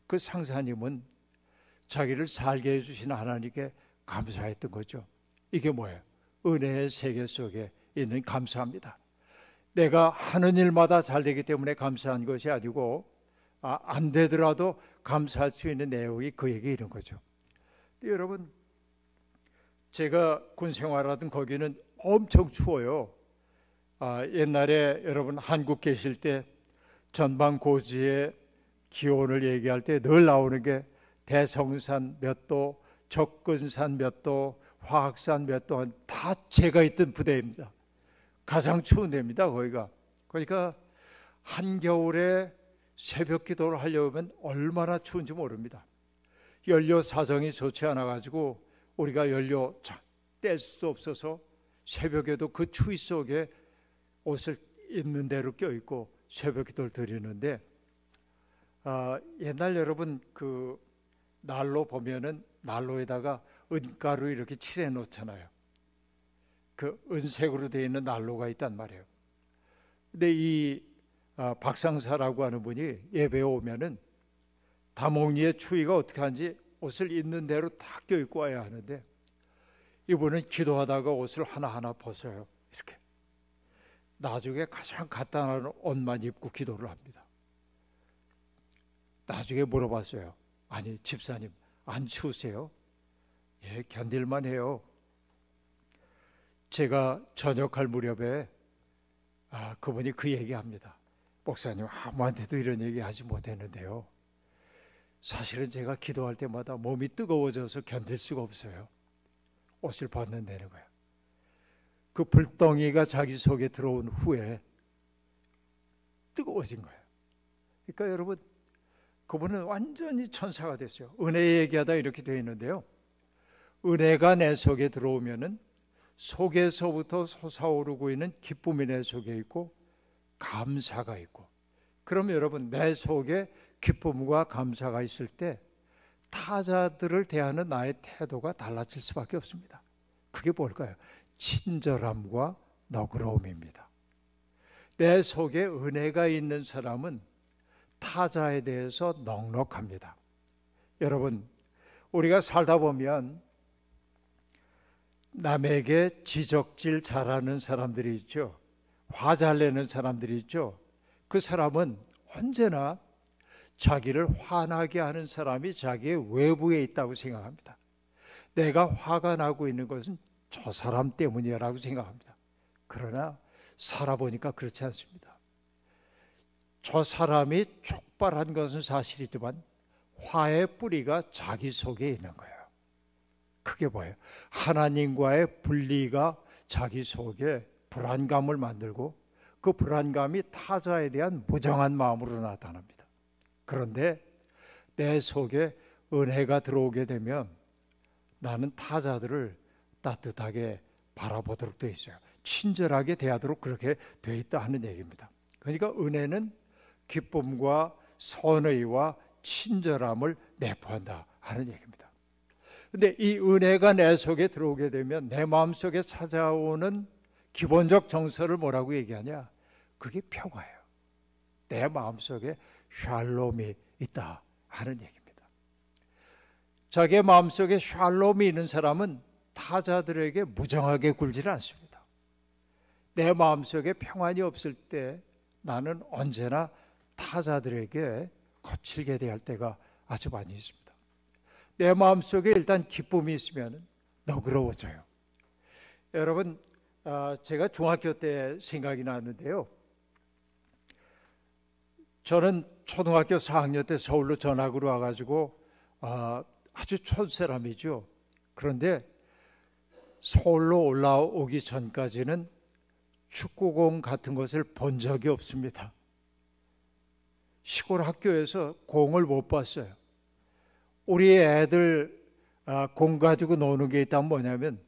그 상사님은 자기를 살게 해주신 하나님께 감사했던 거죠. 이게 뭐예요? 은혜의 세계 속에 있는 감사합니다. 내가 하는 일마다 잘 되기 때문에 감사한 것이 아니고 안 되더라도 감사할 수 있는 내용이 그 얘기 이런 거죠. 여러분, 제가 군 생활하던 거기는 엄청 추워요. 옛날에 여러분 한국 계실 때 전방고지의 기온을 얘기할 때 늘 나오는 게 대성산 몇 도, 접근산 몇 도, 화학산 몇 도, 다 제가 있던 부대입니다. 가장 추운 데입니다, 거기가. 그러니까 한겨울에 새벽 기도를 하려면 얼마나 추운지 모릅니다. 연료 사정이 좋지 않아 가지고 우리가 연료 뗄 수도 없어서 새벽에도 그 추위 속에 옷을 있는 대로 껴입고 새벽 기도를 드리는데 옛날 여러분 그 난로 보면은 난로에다가 은가루 이렇게 칠해 놓잖아요. 그 은색으로 되어 있는 난로가 있단 말이에요. 근데 이 박상사라고 하는 분이 예배에 오면은 다몽리의 추위가 어떻게 하는지 옷을 있는 대로 다 껴입고 와야 하는데 이분은 기도하다가 옷을 하나하나 벗어요. 이렇게 나중에 가장 간단한 옷만 입고 기도를 합니다. 나중에 물어봤어요. 아니 집사님 안 추우세요? 예, 견딜만 해요. 제가 전역할 무렵에 그분이 그 얘기합니다. 목사님 아무한테도 이런 얘기 하지 못했는데요. 사실은 제가 기도할 때마다 몸이 뜨거워져서 견딜 수가 없어요. 옷을 벗는다는 거예요. 그 불덩이가 자기 속에 들어온 후에 뜨거워진 거예요. 그러니까 여러분 그분은 완전히 천사가 됐어요. 은혜 얘기하다 이렇게 되어 있는데요. 은혜가 내 속에 들어오면은 속에서부터 솟아오르고 있는 기쁨이 내 속에 있고 감사가 있고, 그러면 여러분 내 속에 기쁨과 감사가 있을 때 타자들을 대하는 나의 태도가 달라질 수밖에 없습니다. 그게 뭘까요? 친절함과 너그러움입니다. 내 속에 은혜가 있는 사람은 타자에 대해서 넉넉합니다. 여러분, 우리가 살다 보면 남에게 지적질 잘하는 사람들이 있죠. 화 잘 내는 사람들이 있죠. 그 사람은 언제나 자기를 화나게 하는 사람이 자기의 외부에 있다고 생각합니다. 내가 화가 나고 있는 것은 저 사람 때문이라고 생각합니다. 그러나 살아보니까 그렇지 않습니다. 저 사람이 촉발한 것은 사실이지만 화의 뿌리가 자기 속에 있는 거예요. 그게 뭐예요? 하나님과의 분리가 자기 속에 불안감을 만들고 그 불안감이 타자에 대한 무정한 마음으로 나타납니다. 그런데 내 속에 은혜가 들어오게 되면 나는 타자들을 따뜻하게 바라보도록 되어 있어요. 친절하게 대하도록 그렇게 되어 있다 하는 얘기입니다. 그러니까 은혜는 기쁨과 선의와 친절함을 내포한다 하는 얘기입니다. 그런데 이 은혜가 내 속에 들어오게 되면 내 마음속에 찾아오는 기본적 정서를 뭐라고 얘기하냐? 그게 평화예요. 내 마음속에 샬롬이 있다 하는 얘기입니다. 자기의 마음속에 샬롬이 있는 사람은 타자들에게 무정하게 굴지는 않습니다. 내 마음속에 평안이 없을 때 나는 언제나 타자들에게 거칠게 대할 때가 아주 많이 있습니다. 내 마음속에 일단 기쁨이 있으면 너그러워져요. 여러분, 제가 중학교 때 생각이 나는데요. 저는 초등학교 4학년 때 서울로 전학으로 와가지고 아주 촌사람이죠. 그런데 서울로 올라오기 전까지는 축구공 같은 것을 본 적이 없습니다. 시골 학교에서 공을 못 봤어요. 우리 애들 공 가지고 노는 게 있다면 뭐냐면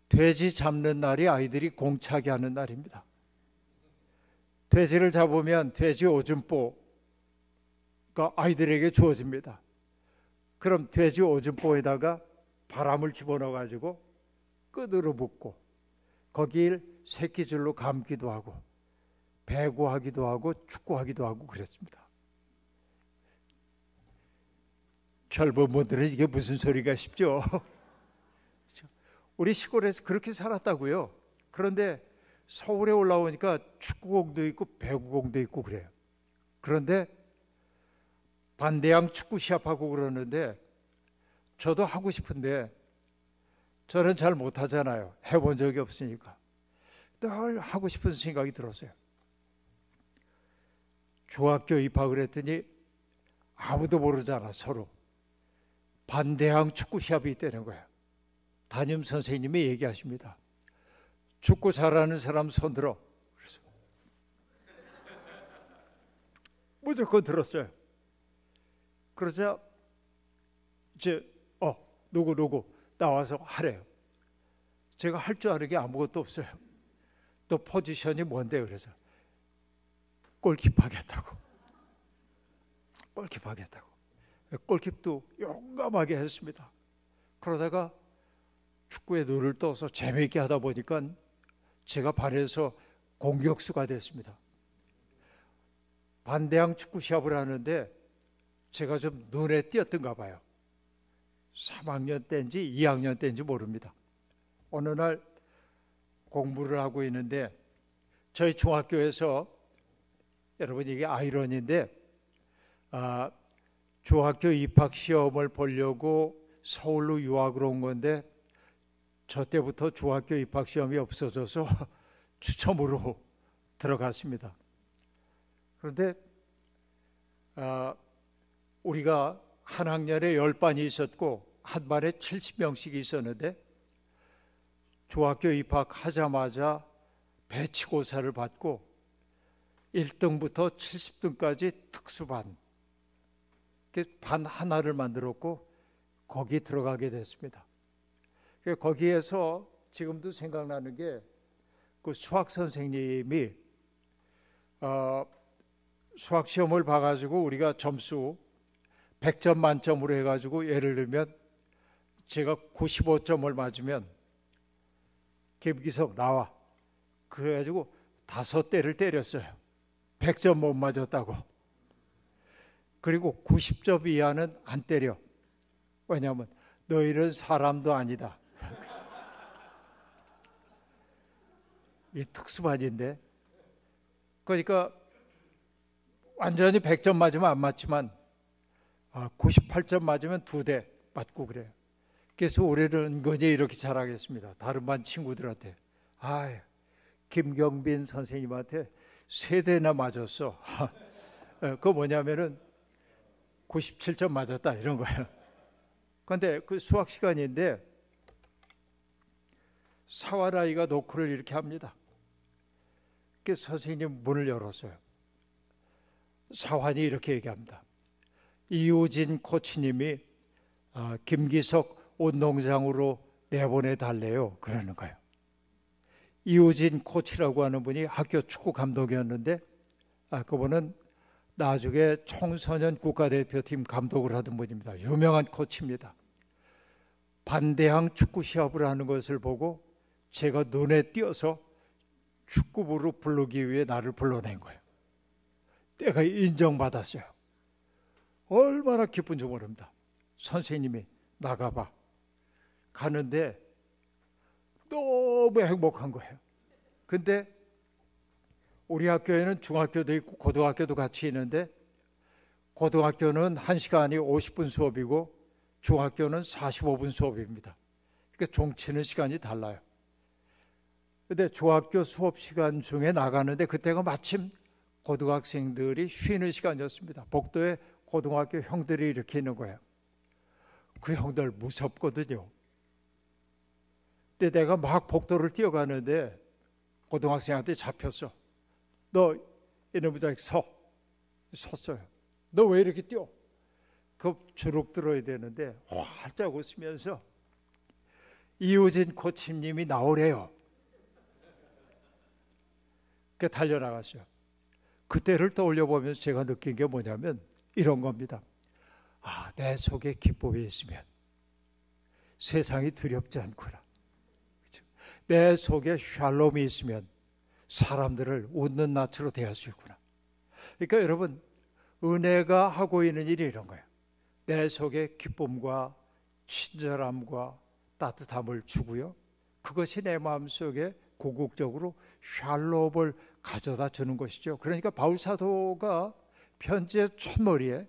돼지 잡는 날이 아이들이 공차게 하는 날입니다. 돼지를 잡으면 돼지 오줌보가 아이들에게 주어집니다. 그럼 돼지 오줌보에다가 바람을 집어넣어 가지고 끈으로 묶고 거기를 새끼줄로 감기도 하고 배구하기도 하고 축구하기도 하고 그랬습니다. 젊은 분들은 이게 무슨 소리가 싶죠. 우리 시골에서 그렇게 살았다고요. 그런데 서울에 올라오니까 축구공도 있고 배구공도 있고 그래요. 그런데 반대항 축구 시합하고 그러는데 저도 하고 싶은데 저는 잘 못하잖아요. 해본 적이 없으니까. 늘 하고 싶은 생각이 들었어요. 중학교 입학을 했더니 아무도 모르잖아, 서로. 반대항 축구 시합이 있다는 거야. 담임 선생님이 얘기하십니다. 축구 잘하는 사람 손 들어. 그래서 무조건 들었어요. 그러자 이제 누구 나와서 하래요. 제가 할 줄 아는 게 아무것도 없어요. 또 포지션이 뭔데? 그래서 골키퍼 하겠다고. 골키퍼도 용감하게 했습니다. 그러다가 축구에 눈을 떠서 재미있게 하다 보니까 제가 반에서 공격수가 됐습니다. 반대항 축구 시합을 하는데 제가 좀 눈에 띄었던가 봐요. 3학년 때인지 2학년 때인지 모릅니다. 어느 날 공부를 하고 있는데 저희 중학교에서 여러분 이게 아이러니인데 중학교 입학 시험을 보려고 서울로 유학을 온 건데 저 때부터 중학교 입학 시험이 없어져서 추첨으로 들어갔습니다. 그런데 우리가 한 학년에 10반이 있었고 한 반에 70명씩이 있었는데 중학교 입학하자마자 배치고사를 받고 1등부터 70등까지 특수반 반 하나를 만들었고 거기 들어가게 됐습니다. 거기에서 지금도 생각나는 게 그 수학 선생님이 수학 시험을 봐가지고 우리가 점수 100점 만점으로 해가지고 예를 들면 제가 95점을 맞으면 김기석 나와. 그래가지고 5대를 때렸어요. 100점 못 맞았다고. 그리고 90점 이하는 안 때려. 왜냐하면 너희는 사람도 아니다. 이 특수반인데. 그러니까 완전히 100점 맞으면 안 맞지만 98점 맞으면 2대 맞고 그래요. 그래서 올해는 은근히 이렇게 잘하겠습니다. 다른 반 친구들한테 김경빈 선생님한테 3대나 맞았어. 그거 뭐냐면은 97점 맞았다 이런 거예요. 그런데 그 수학 시간인데 사활아이가 노크를 이렇게 합니다. 그래서 선생님 문을 열었어요. 사환이 이렇게 얘기합니다. 이우진 코치님이 김기석 운동장으로 내보내 달래요. 그러는 거예요. 이우진 코치라고 하는 분이 학교 축구 감독이었는데 그분은 나중에 청소년 국가대표팀 감독을 하던 분입니다. 유명한 코치입니다. 반대항 축구 시합을 하는 것을 보고 제가 눈에 띄어서 축구부로 부르기 위해 나를 불러낸 거예요. 내가 인정받았어요. 얼마나 기쁜지 모릅니다. 선생님이 나가봐. 가는데 너무 행복한 거예요. 근데 우리 학교에는 중학교도 있고 고등학교도 같이 있는데 고등학교는 1시간이 50분 수업이고 중학교는 45분 수업입니다. 그러니까 종치는 시간이 달라요. 근데 중학교 수업 시간 중에 나가는데 그때가 마침 고등학생들이 쉬는 시간이었습니다. 복도에 고등학교 형들이 이렇게 있는 거예요. 그 형들 무섭거든요. 근데 내가 막 복도를 뛰어가는데 고등학생한테 잡혔어. 너 이놈의 자식 섰어요. 너 왜 이렇게 뛰어? 그 주눅 들어야 되는데 활짝 웃으면서 이우진 코치님이 나오래요. 그 달려나갔어요. 그때를 떠올려 보면서 제가 느낀 게 뭐냐면 이런 겁니다. 아, 내 속에 기쁨이 있으면 세상이 두렵지 않구나. 그렇죠? 내 속에 샬롬이 있으면 사람들을 웃는 낯으로 대할 수 있구나. 그러니까 여러분, 은혜가 하고 있는 일이 이런 거예요. 내 속에 기쁨과 친절함과 따뜻함을 주고요. 그것이 내 마음속에 궁극적으로 샬롬을 가져다 주는 것이죠. 그러니까 바울 사도가 편지의 첫머리에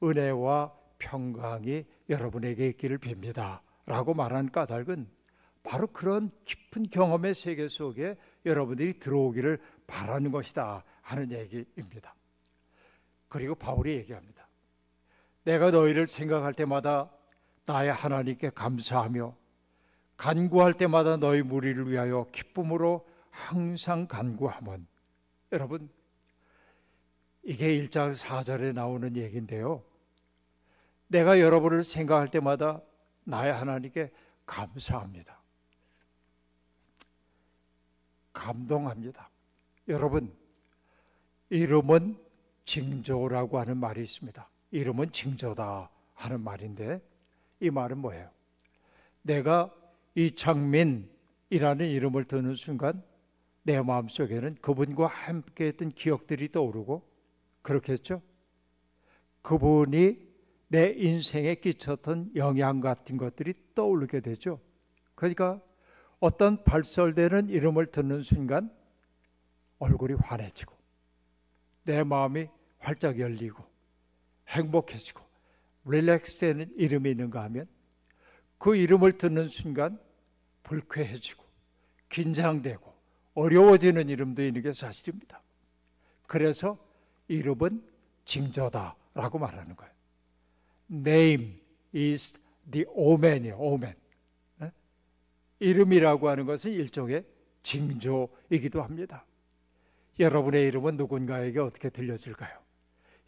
은혜와 평강이 여러분에게 있기를 빕니다 라고 말한 까닭은 바로 그런 깊은 경험의 세계 속에 여러분들이 들어오기를 바라는 것이다 하는 얘기입니다. 그리고 바울이 얘기합니다. 내가 너희를 생각할 때마다 나의 하나님께 감사하며 간구할 때마다 너희 무리를 위하여 기쁨으로 항상 간구하면. 여러분, 이게 1장 4절에 나오는 얘기인데요. 내가 여러분을 생각할 때마다 나의 하나님께 감사합니다. 감동합니다. 여러분, 이름은 징조라고 하는 말이 있습니다. 이름은 징조다 하는 말인데 이 말은 뭐예요? 내가 이창민이라는 이름을 듣는 순간 내 마음속에는 그분과 함께 했던 기억들이 떠오르고 그렇겠죠? 그분이 내 인생에 끼쳤던 영향 같은 것들이 떠오르게 되죠. 그러니까 어떤 발설되는 이름을 듣는 순간 얼굴이 환해지고 내 마음이 활짝 열리고 행복해지고 릴렉스되는 이름이 있는가 하면 그 이름을 듣는 순간 불쾌해지고 긴장되고 어려워지는 이름도 있는 게 사실입니다. 그래서 이름은 징조다라고 말하는 거예요. Name is the omen이에요. omen. 이름이라고 하는 것은 일종의 징조이기도 합니다. 여러분의 이름은 누군가에게 어떻게 들려질까요?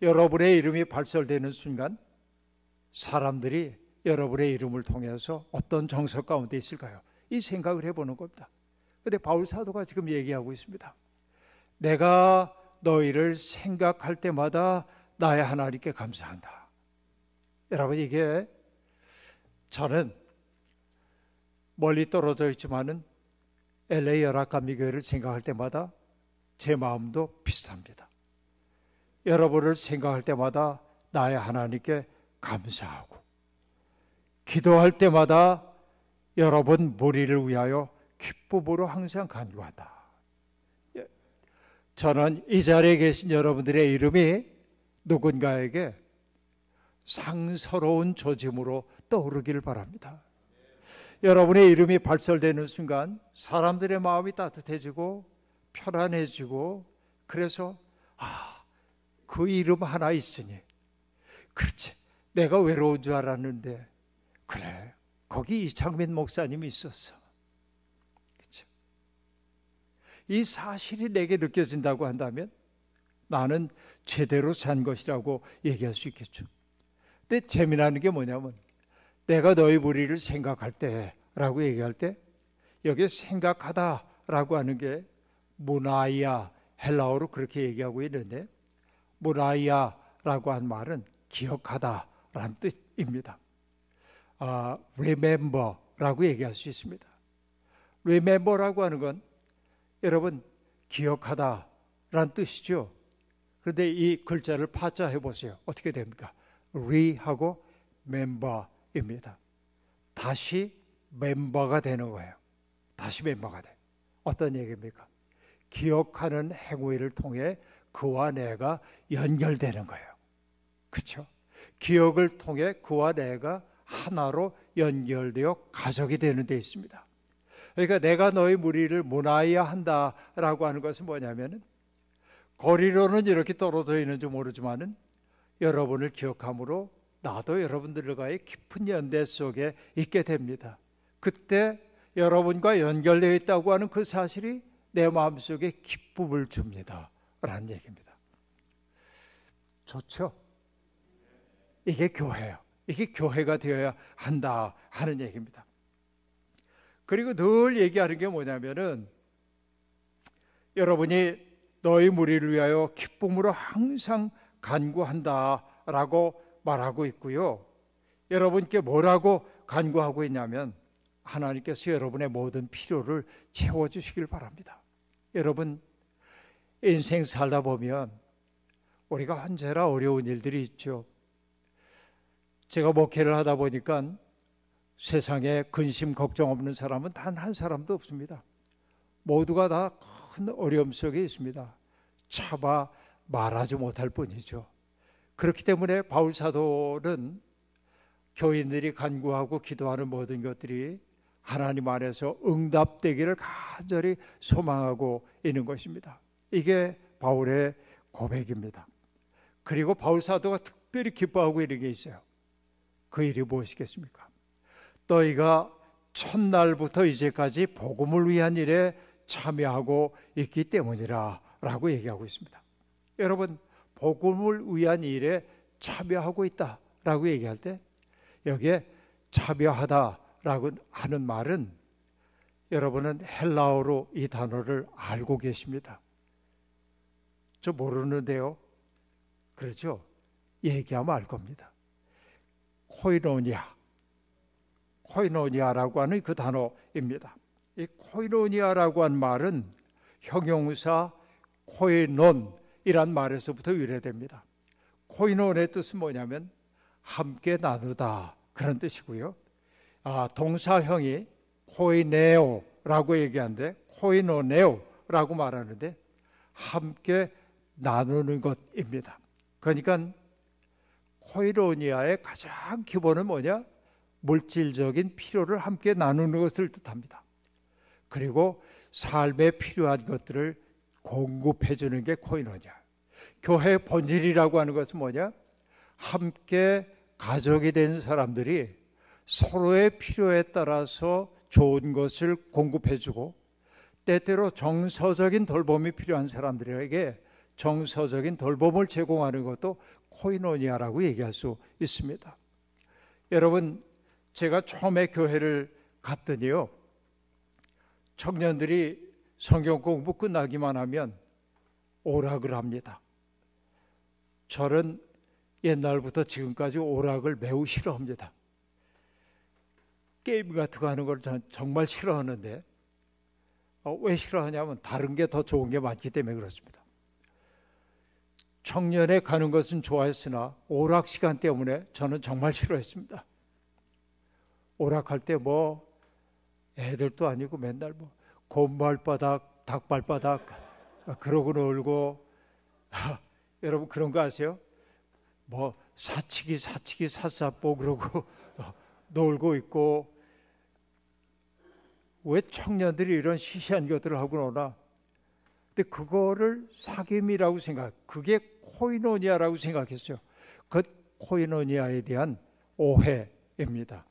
여러분의 이름이 발설되는 순간 사람들이 여러분의 이름을 통해서 어떤 정서 가운데 있을까요? 이 생각을 해보는 겁니다. 그런데 바울 사도가 지금 얘기하고 있습니다. 내가 너희를 생각할 때마다 나의 하나님께 감사한다. 여러분, 이게 저는 멀리 떨어져 있지만은 LA 열악감리교회를 생각할 때마다 제 마음도 비슷합니다. 여러분을 생각할 때마다 나의 하나님께 감사하고 기도할 때마다 여러분 무리를 위하여 기쁨으로 항상 간구한다. 저는 이 자리에 계신 여러분들의 이름이 누군가에게 상서로운 조짐으로 떠오르기를 바랍니다. 여러분의 이름이 발설되는 순간 사람들의 마음이 따뜻해지고 편안해지고 그래서 그 이름 하나 있으니 그렇지 내가 외로운 줄 알았는데 그래 거기 이창민 목사님이 있었어. 그렇죠? 이 사실이 내게 느껴진다고 한다면 나는 제대로 산 것이라고 얘기할 수 있겠죠. 근데 재미나는 게 뭐냐면 내가 너희 무리를 생각할 때라고 얘기할 때 여기에 생각하다라고 하는 게 모나이아, 헬라어로 그렇게 얘기하고 있는데 모나이아라고 한 말은 기억하다라는 뜻입니다. remember라고 얘기할 수 있습니다. remember라고 하는 건 여러분 기억하다라는 뜻이죠. 그런데 이 글자를 파자 해보세요. 어떻게 됩니까? re하고 member입니다. 다시 멤버가 되는 거예요. 다시 멤버가 돼. 어떤 얘기입니까? 기억하는 행위를 통해 그와 내가 연결되는 거예요. 그렇죠? 기억을 통해 그와 내가 하나로 연결되어 가족이 되는 데 있습니다. 그러니까 내가 너희 무리를 모나이야 한다라고 하는 것은 뭐냐면은, 거리로는 이렇게 떨어져 있는지 모르지만은 여러분을 기억함으로 나도 여러분들과의 깊은 연대 속에 있게 됩니다. 그때 여러분과 연결되어 있다고 하는 그 사실이 내 마음속에 기쁨을 줍니다 라는 얘기입니다. 좋죠? 이게 교회예요. 이게 교회가 되어야 한다 하는 얘기입니다. 그리고 늘 얘기하는 게 뭐냐면은, 여러분이 너희 무리를 위하여 기쁨으로 항상 간구한다라고 말하고 있고요. 여러분께 뭐라고 간구하고 있냐면, 하나님께서 여러분의 모든 필요를 채워주시길 바랍니다. 여러분, 인생 살다 보면 우리가 언제나 어려운 일들이 있죠. 제가 목회를 하다 보니까 세상에 근심 걱정 없는 사람은 단 한 사람도 없습니다. 모두가 다 큰 어려움 속에 있습니다. 차마 말하지 못할 뿐이죠. 그렇기 때문에 바울 사도는 교인들이 간구하고 기도하는 모든 것들이 하나님 안에서 응답되기를 간절히 소망하고 있는 것입니다. 이게 바울의 고백입니다. 그리고 바울 사도가 특별히 기뻐하고 있는 게 있어요. 그 일이 무엇이겠습니까? 너희가 첫날부터 이제까지 복음을 위한 일에 참여하고 있기 때문이라 라고 얘기하고 있습니다. 여러분, 복음을 위한 일에 참여하고 있다라고 얘기할 때 여기에 참여하다라고 하는 말은, 여러분은 헬라어로 이 단어를 알고 계십니다. 저 모르는데요. 그렇죠? 얘기하면 알 겁니다. 코이노니아라고 하는 그 단어입니다. 이 코이노니아라고 하는 말은 형용사 코이논이란 말에서부터 유래됩니다. 코이논의 뜻은 뭐냐면 함께 나누다, 그런 뜻이고요. 동사형이 코이네오라고 얘기하는데 코이노네오라고 말하는데 함께 나누는 것입니다. 그러니까 코이노니아의 가장 기본은 뭐냐? 물질적인 필요를 함께 나누는 것을 뜻합니다. 그리고 삶에 필요한 것들을 공급해 주는 게 코이노니아. 교회의 본질이라고 하는 것은 뭐냐? 함께 가족이 된 사람들이 서로의 필요에 따라서 좋은 것을 공급해 주고, 때때로 정서적인 돌봄이 필요한 사람들에게 정서적인 돌봄을 제공하는 것도 코이노니아라고 얘기할 수 있습니다. 여러분, 제가 처음에 교회를 갔더니요, 청년들이 성경 공부 끝나기만 하면 오락을 합니다. 저는 옛날부터 지금까지 오락을 매우 싫어합니다. 게임 같은 거 하는 걸 저는 정말 싫어하는데, 왜 싫어하냐면 다른 게 더 좋은 게 많기 때문에 그렇습니다. 청년회 가는 것은 좋아했으나 오락 시간 때문에 저는 정말 싫어했습니다. 오락할 때 뭐 애들도 아니고 맨날 뭐 곰발바닥, 닭발바닥 그러고 놀고, 여러분 그런 거 아세요? 뭐 사치기 사사뽀 그러고 놀고 있고. 왜 청년들이 이런 시시한 것들을 하고 노나? 근데 그거를 사귐이라고 그게 코이노니아라고 생각했어요. 그 코이노니아에 대한 오해입니다.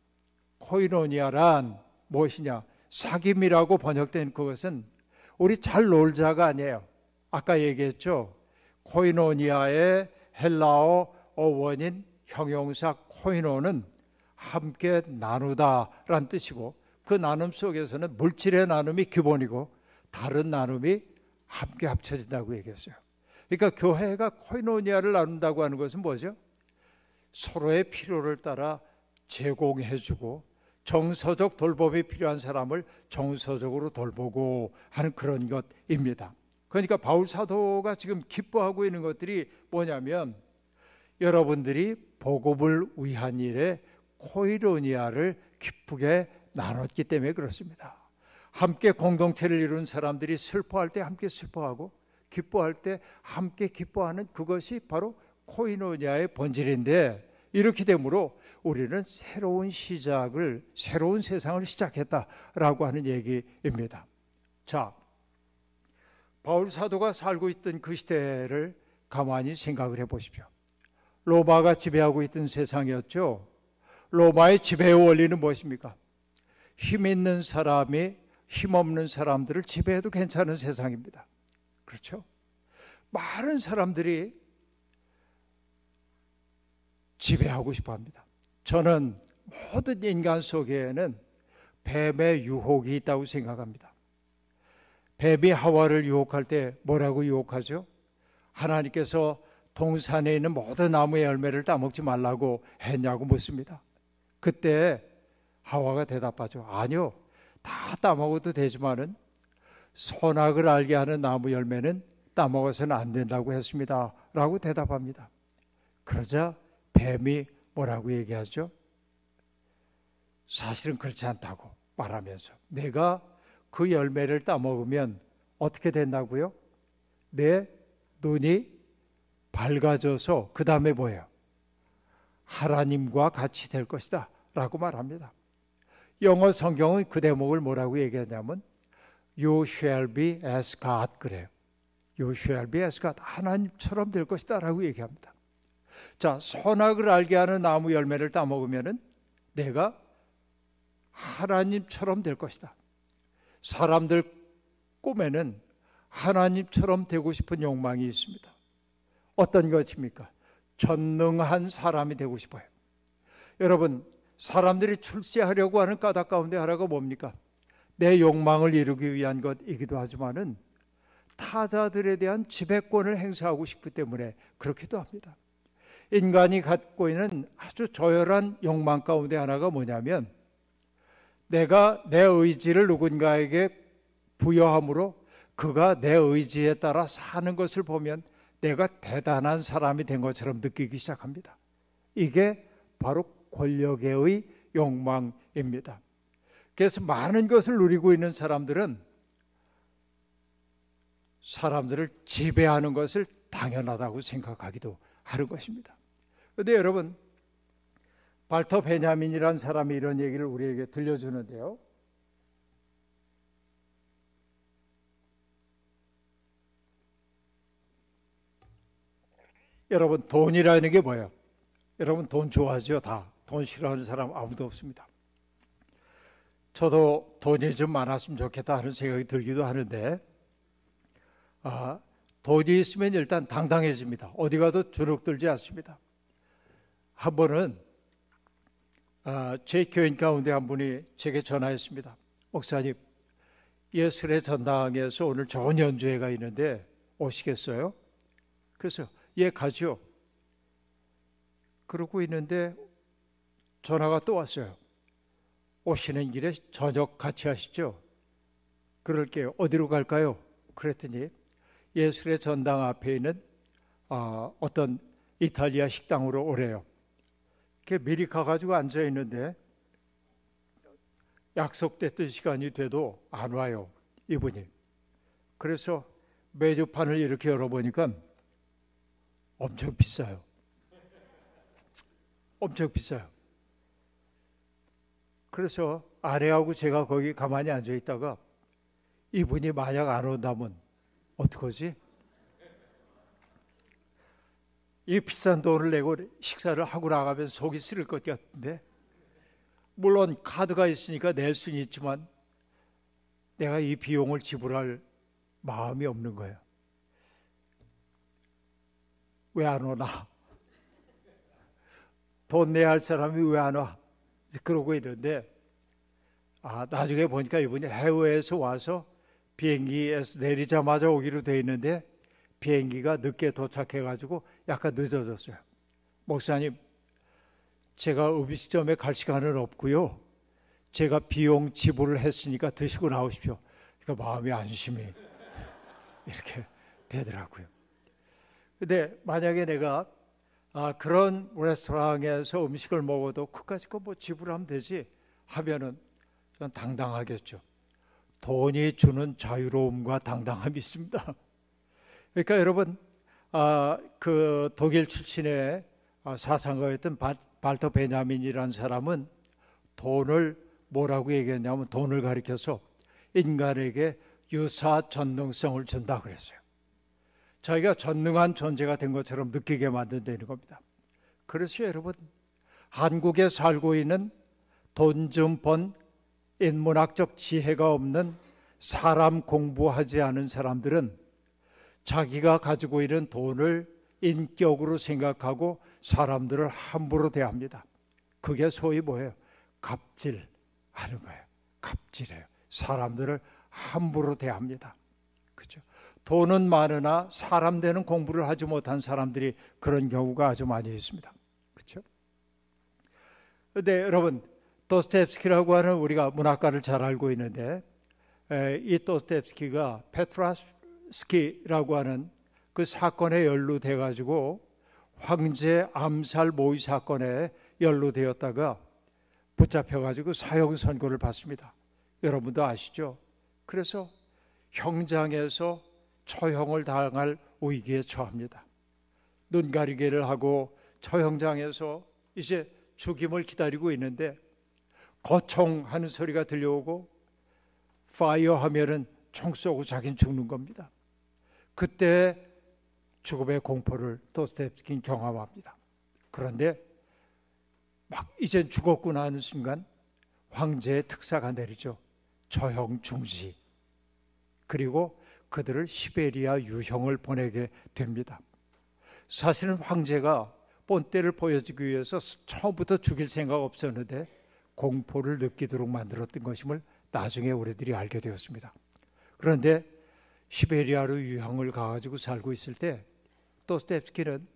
코이노니아란 무엇이냐? 사귐이라고 번역된 그것은 우리 잘 놀자가 아니에요. 아까 얘기했죠. 코이노니아의 헬라어 원인 형용사 코이노는 함께 나누다란 뜻이고, 그 나눔 속에서는 물질의 나눔이 기본이고 다른 나눔이 함께 합쳐진다고 얘기했어요. 그러니까 교회가 코이노니아를 나눈다고 하는 것은 뭐죠? 서로의 필요를 따라 제공해주고 정서적 돌봄이 필요한 사람을 정서적으로 돌보고 하는 그런 것입니다. 그러니까 바울 사도가 지금 기뻐하고 있는 것들이 뭐냐면, 여러분들이 복음을 위한 일에 코이노니아를 기쁘게 나눴기 때문에 그렇습니다. 함께 공동체를 이룬 사람들이 슬퍼할 때 함께 슬퍼하고 기뻐할 때 함께 기뻐하는 그것이 바로 코이노니아의 본질인데, 이렇게 되므로 우리는 새로운 시작을, 새로운 세상을 시작했다라고 하는 얘기입니다. 자, 바울 사도가 살고 있던 그 시대를 가만히 생각을 해보십시오. 로마가 지배하고 있던 세상이었죠. 로마의 지배의 원리는 무엇입니까? 힘 있는 사람이 힘없는 사람들을 지배해도 괜찮은 세상입니다. 그렇죠? 많은 사람들이 지배하고 싶어 합니다. 저는 모든 인간 속에는 뱀의 유혹이 있다고 생각합니다. 뱀이 하와를 유혹할 때 뭐라고 유혹하죠? 하나님께서 동산에 있는 모든 나무의 열매를 따먹지 말라고 했냐고 묻습니다. 그때 하와가 대답하죠. 아니요, 다 따먹어도 되지만은 선악을 알게 하는 나무 열매는 따먹어서는 안 된다고 했습니다 라고 대답합니다. 그러자 뱀이 뭐라고 얘기하죠? 사실은 그렇지 않다고 말하면서, 내가 그 열매를 따먹으면 어떻게 된다고요? 내 눈이 밝아져서 그 다음에 뭐예요? 하나님과 같이 될 것이다 라고 말합니다. 영어 성경은 그 대목을 뭐라고 얘기하냐면 You shall be as God, 그래요. You shall be as God, 하나님처럼 될 것이다 라고 얘기합니다. 자, 선악을 알게 하는 나무 열매를 따먹으면은 내가 하나님처럼 될 것이다. 사람들 꿈에는 하나님처럼 되고 싶은 욕망이 있습니다. 어떤 것입니까? 전능한 사람이 되고 싶어요. 여러분, 사람들이 출세하려고 하는 까닭 가운데 하나가 뭡니까? 내 욕망을 이루기 위한 것이기도 하지만은 타자들에 대한 지배권을 행사하고 싶기 때문에 그렇기도 합니다. 인간이 갖고 있는 아주 저열한 욕망 가운데 하나가 뭐냐면, 내가 내 의지를 누군가에게 부여함으로 그가 내 의지에 따라 사는 것을 보면 내가 대단한 사람이 된 것처럼 느끼기 시작합니다. 이게 바로 권력의 욕망입니다. 그래서 많은 것을 누리고 있는 사람들은 사람들을 지배하는 것을 당연하다고 생각하기도 하는 것입니다. 그런데 여러분, 발터 베냐민이라는 사람이 이런 얘기를 우리에게 들려주는데요. 여러분, 돈이라는 게 뭐예요? 여러분, 돈 좋아하죠? 다. 돈 싫어하는 사람 아무도 없습니다. 저도 돈이 좀 많았으면 좋겠다 하는 생각이 들기도 하는데, 돈이 있으면 일단 당당해집니다. 어디 가도 주눅들지 않습니다. 한 번은 제 교인 가운데 한 분이 제게 전화했습니다. 목사님, 예술의 전당에서 오늘 좋은 연주회가 있는데 오시겠어요? 그래서 예, 가죠. 그러고 있는데 전화가 또 왔어요. 오시는 길에 저녁 같이 하시죠? 그럴게요. 어디로 갈까요? 그랬더니 예술의 전당 앞에 있는 어떤 이탈리아 식당으로 오래요. 미리 가가지고 앉아 있는데 약속됐던 시간이 돼도 안 와요, 이분이. 그래서 메뉴판을 이렇게 열어보니까 엄청 비싸요. 엄청 비싸요. 그래서 아내하고 제가 거기 가만히 앉아 있다가 이분이 만약 안 온다면 어떡하지? 이 비싼 돈을 내고 식사를 하고 나가면 속이 쓰릴 것 같은데, 물론 카드가 있으니까 낼 수는 있지만 내가 이 비용을 지불할 마음이 없는 거예요. 왜 안 오나? 돈 내야 할 사람이 왜 안 와? 그러고 있는데 나중에 보니까 이분이 해외에서 와서 비행기에서 내리자마자 오기로 돼 있는데 비행기가 늦게 도착해가지고 약간 늦어졌어요. 목사님, 제가 음식점에 갈 시간은 없고요. 제가 비용 지불을 했으니까 드시고 나오십시오. 그러니까 마음이 안심이 이렇게 되더라고요. 근데 만약에 내가 그런 레스토랑에서 음식을 먹어도 그까짓 거 뭐 지불하면 되지 하면은 전 당당하겠죠. 돈이 주는 자유로움과 당당함이 있습니다. 그러니까 여러분, 그 독일 출신의 사상가였던 발터 베냐민이라는 사람은 돈을 뭐라고 얘기했냐면, 돈을 가리켜서 인간에게 유사 전능성을 준다 그랬어요. 자기가 전능한 존재가 된 것처럼 느끼게 만든다는 겁니다. 그래서 여러분, 한국에 살고 있는 돈 좀 번 인문학적 지혜가 없는 사람 공부하지 않은 사람들은 자기가 가지고 있는 돈을 인격으로 생각하고 사람들을 함부로 대합니다. 그게 소위 뭐예요? 갑질하는 거예요. 갑질해요. 사람들을 함부로 대합니다. 그렇죠? 돈은 많으나 사람 되는 공부를 하지 못한 사람들이 그런 경우가 아주 많이 있습니다. 그렇죠? 근데 여러분, 도스토옙스키라고 하는, 우리가 문학가를 잘 알고 있는데, 이 도스토옙스키가 페트라스키라고 하는 그 사건에 연루돼 가지고 황제 암살 모의 사건에 연루되었다가 붙잡혀 가지고 사형 선고를 받습니다. 여러분도 아시죠? 그래서 형장에서 처형을 당할 위기에 처합니다. 눈 가리개를 하고 처형장에서 이제 죽임을 기다리고 있는데 거총하는 소리가 들려오고 파이어 하면은 총 쏘고 자기는 죽는 겁니다. 그때 죽음의 공포를 도스토옙스키는 경험합니다. 그런데 막 이젠 죽었구나 하는 순간 황제의 특사가 내리죠. 처형 중지. 그리고 그들을 시베리아 유형을 보내게 됩니다. 사실은 황제가 본때를 보여주기 위해서 처음부터 죽일 생각 없었는데 공포를 느끼도록 만들었던 것임을 나중에 우리들이 알게 되었습니다. 그런데 시베리아로 유형을 가가지고 살고 있을 때 도스토옙스키는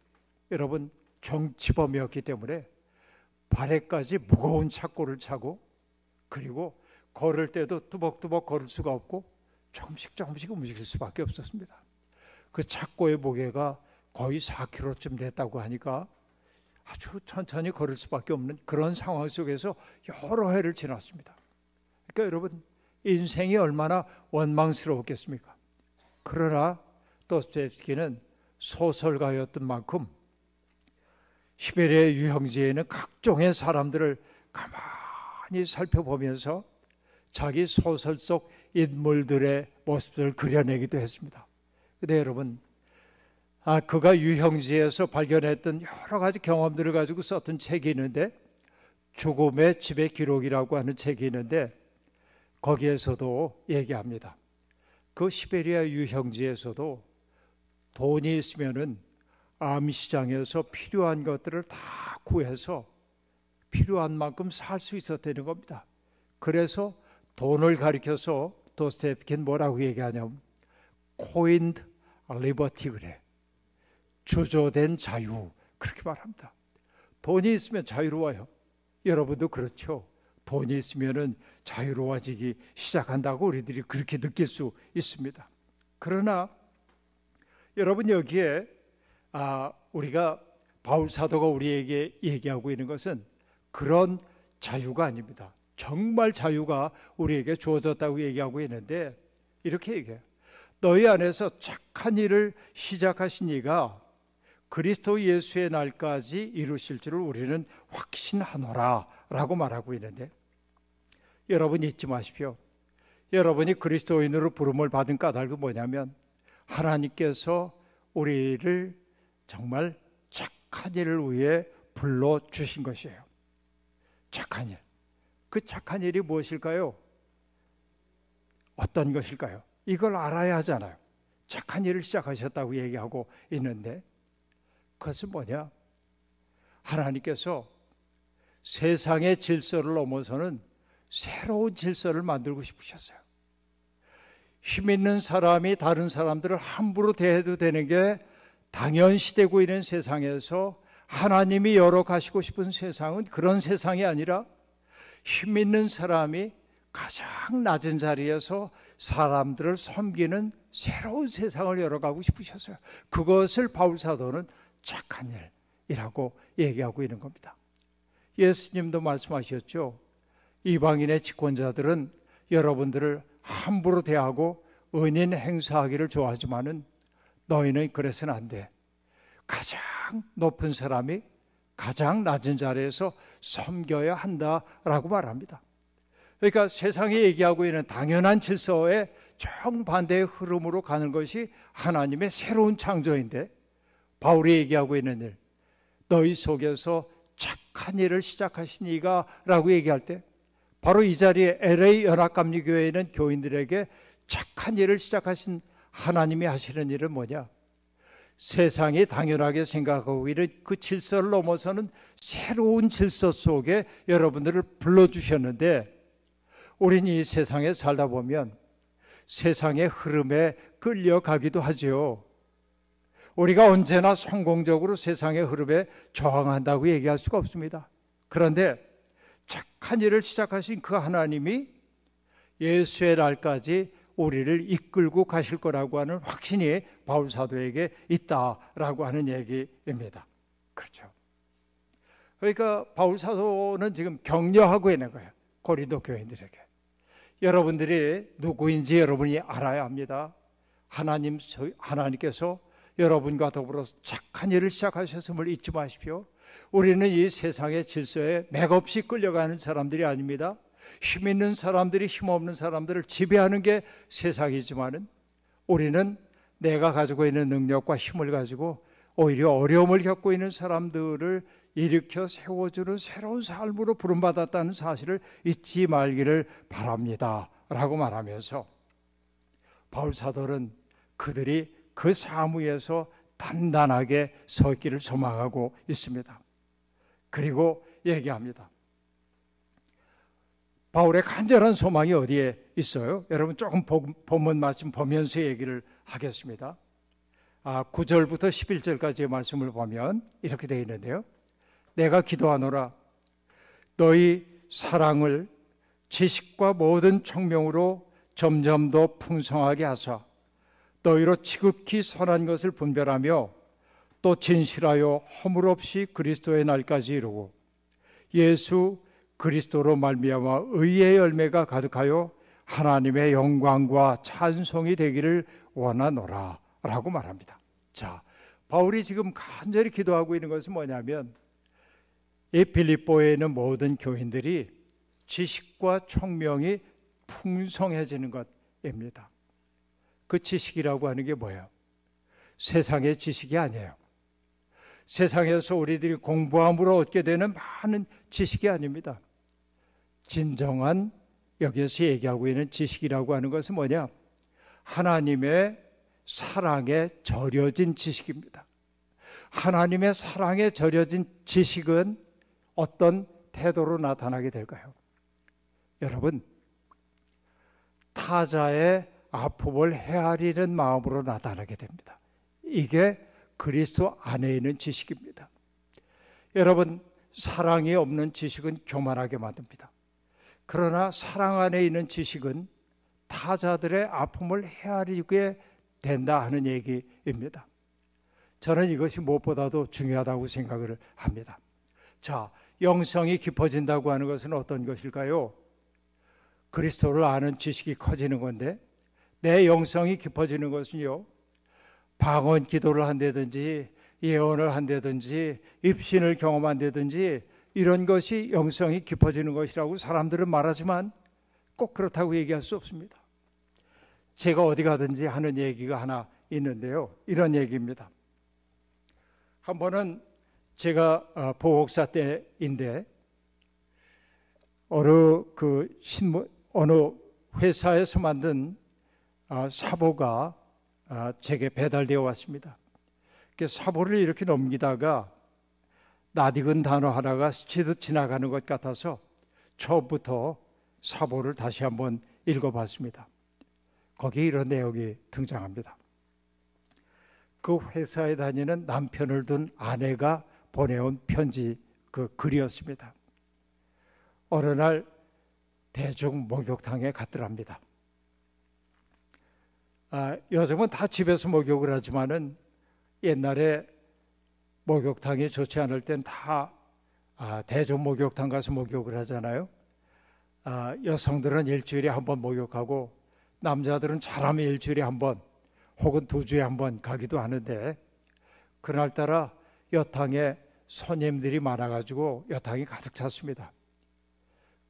여러분 정치범이었기 때문에 발에까지 무거운 착고를 차고, 그리고 걸을 때도 뚜벅뚜벅 걸을 수가 없고 조금씩 움직일 수밖에 없었습니다. 그 착고의 무게가 거의 4kg쯤 됐다고 하니까 아주 천천히 걸을 수밖에 없는 그런 상황 속에서 여러 해를 지났습니다. 그러니까 여러분, 인생이 얼마나 원망스러웠겠습니까? 그러나 도스토옙스키는 소설가였던 만큼 시베리아 유형지에는 각종의 사람들을 가만히 살펴보면서 자기 소설 속 인물들의 모습을 그려내기도 했습니다. 근데 여러분, 그가 유형지에서 발견했던 여러 가지 경험들을 가지고 썼던 책이 있는데, 죽음의 집의 기록이라고 하는 책이 있는데, 거기에서도 얘기합니다. 그 시베리아 유형지에서도 돈이 있으면은 암시장에서 필요한 것들을 다 구해서 필요한 만큼 살 수 있었다는 겁니다. 그래서 돈을 가리켜서 도스토옙스키는 뭐라고 얘기하냐면 coined liberty 그래. 주조된 자유, 그렇게 말합니다. 돈이 있으면 자유로워요. 여러분도 그렇죠? 돈이 있으면 자유로워지기 시작한다고 우리들이 그렇게 느낄 수 있습니다. 그러나 여러분, 여기에 우리가 바울 사도가 우리에게 얘기하고 있는 것은 그런 자유가 아닙니다. 정말 자유가 우리에게 주어졌다고 얘기하고 있는데, 이렇게 얘기해요. 너희 안에서 착한 일을 시작하신 이가 그리스도 예수의 날까지 이루실 줄을 우리는 확신하노라 라고 말하고 있는데, 여러분 잊지 마십시오. 여러분이 그리스도인으로 부름을 받은 까닭은 뭐냐면 하나님께서 우리를 정말 착한 일을 위해 불러주신 것이에요. 착한 일. 그 착한 일이 무엇일까요? 어떤 것일까요? 이걸 알아야 하잖아요. 착한 일을 시작하셨다고 얘기하고 있는데, 그것은 뭐냐? 하나님께서 세상의 질서를 넘어서는 새로운 질서를 만들고 싶으셨어요. 힘 있는 사람이 다른 사람들을 함부로 대해도 되는 게 당연시되고 있는 세상에서 하나님이 열어가시고 싶은 세상은 그런 세상이 아니라 힘 있는 사람이 가장 낮은 자리에서 사람들을 섬기는 새로운 세상을 열어가고 싶으셨어요. 그것을 바울 사도는 착한 일이라고 얘기하고 있는 겁니다. 예수님도 말씀하셨죠. 이방인의 집권자들은 여러분들을 함부로 대하고 은인 행사하기를 좋아하지만은 너희는 그래서는 안 돼. 가장 높은 사람이 가장 낮은 자리에서 섬겨야 한다라고 말합니다. 그러니까 세상이 얘기하고 있는 당연한 질서에 정반대의 흐름으로 가는 것이 하나님의 새로운 창조인데, 바울이 얘기하고 있는 일, 너희 속에서 착한 일을 시작하신 이가 라고 얘기할 때 바로 이 자리에 LA 연합감리교회에 있는 교인들에게 착한 일을 시작하신 하나님이 하시는 일은 뭐냐? 세상이 당연하게 생각하고 있는 그 질서를 넘어서는 새로운 질서 속에 여러분들을 불러주셨는데, 우리는 이 세상에 살다 보면 세상의 흐름에 끌려가기도 하죠. 우리가 언제나 성공적으로 세상의 흐름에 저항한다고 얘기할 수가 없습니다. 그런데 착한 일을 시작하신 그 하나님이 예수의 날까지 우리를 이끌고 가실 거라고 하는 확신이 바울 사도에게 있다라고 하는 얘기입니다. 그렇죠. 그러니까 바울 사도는 지금 격려하고 있는 거예요. 고린도 교인들에게. 여러분들이 누구인지 여러분이 알아야 합니다. 하나님께서 여러분과 더불어 착한 일을 시작하셨음을 잊지 마십시오. 우리는 이 세상의 질서에 맥없이 끌려가는 사람들이 아닙니다. 힘 있는 사람들이 힘없는 사람들을 지배하는 게 세상이지만은, 우리는 내가 가지고 있는 능력과 힘을 가지고 오히려 어려움을 겪고 있는 사람들을 일으켜 세워주는 새로운 삶으로 부름받았다는 사실을 잊지 말기를 바랍니다 라고 말하면서, 바울 사도는 그들이 그 사무에서 단단하게 서 있기를 소망하고 있습니다. 그리고 얘기합니다. 바울의 간절한 소망이 어디에 있어요? 여러분 조금 본문 말씀 보면서 얘기를 하겠습니다. 9절부터 11절까지의 말씀을 보면 이렇게 되어 있는데요. 내가 기도하노라. 너희 사랑을 지식과 모든 청명으로 점점 더 풍성하게 하사 너희로 지극히 선한 것을 분별하며 또 진실하여 허물 없이 그리스도의 날까지 이루고 예수 그리스도로 말미암아 의의 열매가 가득하여 하나님의 영광과 찬송이 되기를 원하노라 라고 말합니다. 자, 바울이 지금 간절히 기도하고 있는 것은 뭐냐면, 이 빌립보에 있는 모든 교인들이 지식과 총명이 풍성해지는 것입니다. 그 지식이라고 하는 게 뭐예요? 세상의 지식이 아니에요. 세상에서 우리들이 공부함으로 얻게 되는 많은 지식이 아닙니다. 진정한 여기서 얘기하고 있는 지식이라고 하는 것은 뭐냐? 하나님의 사랑에 절여진 지식입니다. 하나님의 사랑에 절여진 지식은 어떤 태도로 나타나게 될까요? 여러분, 타자의 아픔을 헤아리는 마음으로 나타나게 됩니다. 이게 그리스도 안에 있는 지식입니다. 여러분, 사랑이 없는 지식은 교만하게 만듭니다. 그러나 사랑 안에 있는 지식은 타자들의 아픔을 헤아리게 된다 하는 얘기입니다. 저는 이것이 무엇보다도 중요하다고 생각을 합니다. 자, 영성이 깊어진다고 하는 것은 어떤 것일까요? 그리스도를 아는 지식이 커지는 건데, 내 영성이 깊어지는 것은요, 방언 기도를 한다든지 예언을 한다든지 입신을 경험한다든지 이런 것이 영성이 깊어지는 것이라고 사람들은 말하지만 꼭 그렇다고 얘기할 수 없습니다. 제가 어디 가든지 하는 얘기가 하나 있는데요, 이런 얘기입니다. 한 번은 제가 보옥사 때인데 어느 회사에서 만든 사보가 제게 배달되어 왔습니다. 사보를 이렇게 넘기다가 낯익은 단어 하나가 스치듯 지나가는 것 같아서 처음부터 사보를 다시 한번 읽어봤습니다. 거기에 이런 내용이 등장합니다. 그 회사에 다니는 남편을 둔 아내가 보내온 편지 글이었습니다. 어느 날 대중 목욕탕에 갔더랍니다. 요즘은 다 집에서 목욕을 하지만은 옛날에 목욕탕이 좋지 않을 땐 다 대중 목욕탕 가서 목욕을 하잖아요. 여성들은 일주일에 한 번 목욕하고 남자들은 잘하면 일주일에 한 번 혹은 2주에 한 번 가기도 하는데 그날따라 여탕에 손님들이 많아가지고 여탕이 가득 찼습니다.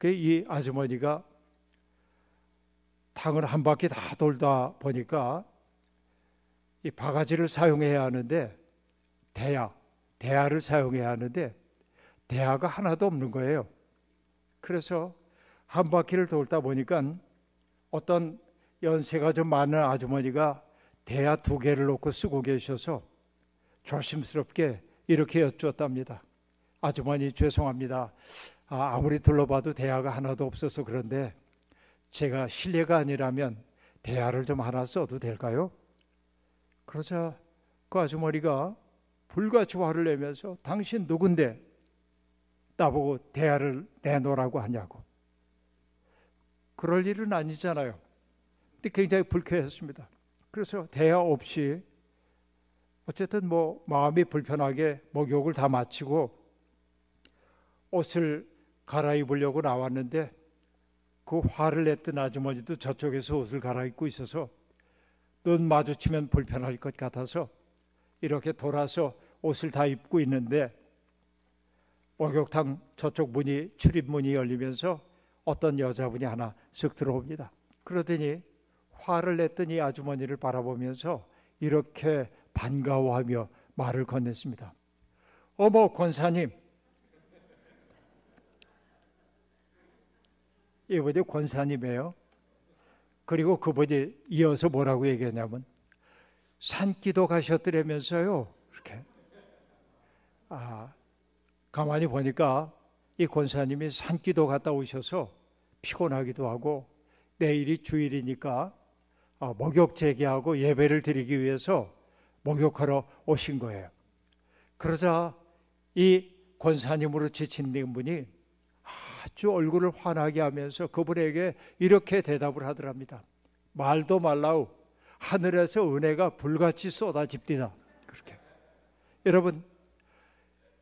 이 아주머니가 탕을 한 바퀴 다 돌다 보니까 이 바가지를 사용해야 하는데 대야를 사용해야 하는데 대야가 하나도 없는 거예요. 그래서 한 바퀴를 돌다 보니까 어떤 연세가 좀 많은 아주머니가 대야 2개를 놓고 쓰고 계셔서 조심스럽게 이렇게 여쭈었답니다. 아주머니 죄송합니다. 아무리 둘러봐도 대야가 하나도 없어서 그런데 제가 실례가 아니라면 대야를 좀 하나 써도 될까요? 그러자 그 아주머니가 불같이 화를 내면서 당신 누군데 나보고 대야를 내놓으라고 하냐고. 그럴 일은 아니잖아요. 근데 굉장히 불쾌했습니다. 그래서 대야 없이 어쨌든 마음이 불편하게 목욕을 다 마치고 옷을 갈아입으려고 나왔는데 그 화를 냈던 아주머니도 저쪽에서 옷을 갈아입고 있어서 눈 마주치면 불편할 것 같아서 이렇게 돌아서 옷을 다 입고 있는데 목욕탕 저쪽 출입문이 열리면서 어떤 여자분이 하나 쓱 들어옵니다. 그러더니 화를 냈던 이 아주머니를 바라보면서 이렇게 반가워하며 말을 건넸습니다. 어머 권사님. 이분이 권사님이에요. 그리고 그분이 이어서 뭐라고 얘기하냐면 산기도 가셨더라면서요. 이렇게. 가만히 보니까 이 권사님이 산기도 갔다 오셔서 피곤하기도 하고 내일이 주일이니까 목욕 재개하고 예배를 드리기 위해서 목욕하러 오신 거예요. 그러자 이 권사님으로 지친 분이 아주 얼굴을 환하게 하면서 그분에게 이렇게 대답을 하더랍니다. 말도 말라우 하늘에서 은혜가 불같이 쏟아집디다. 그렇게. 여러분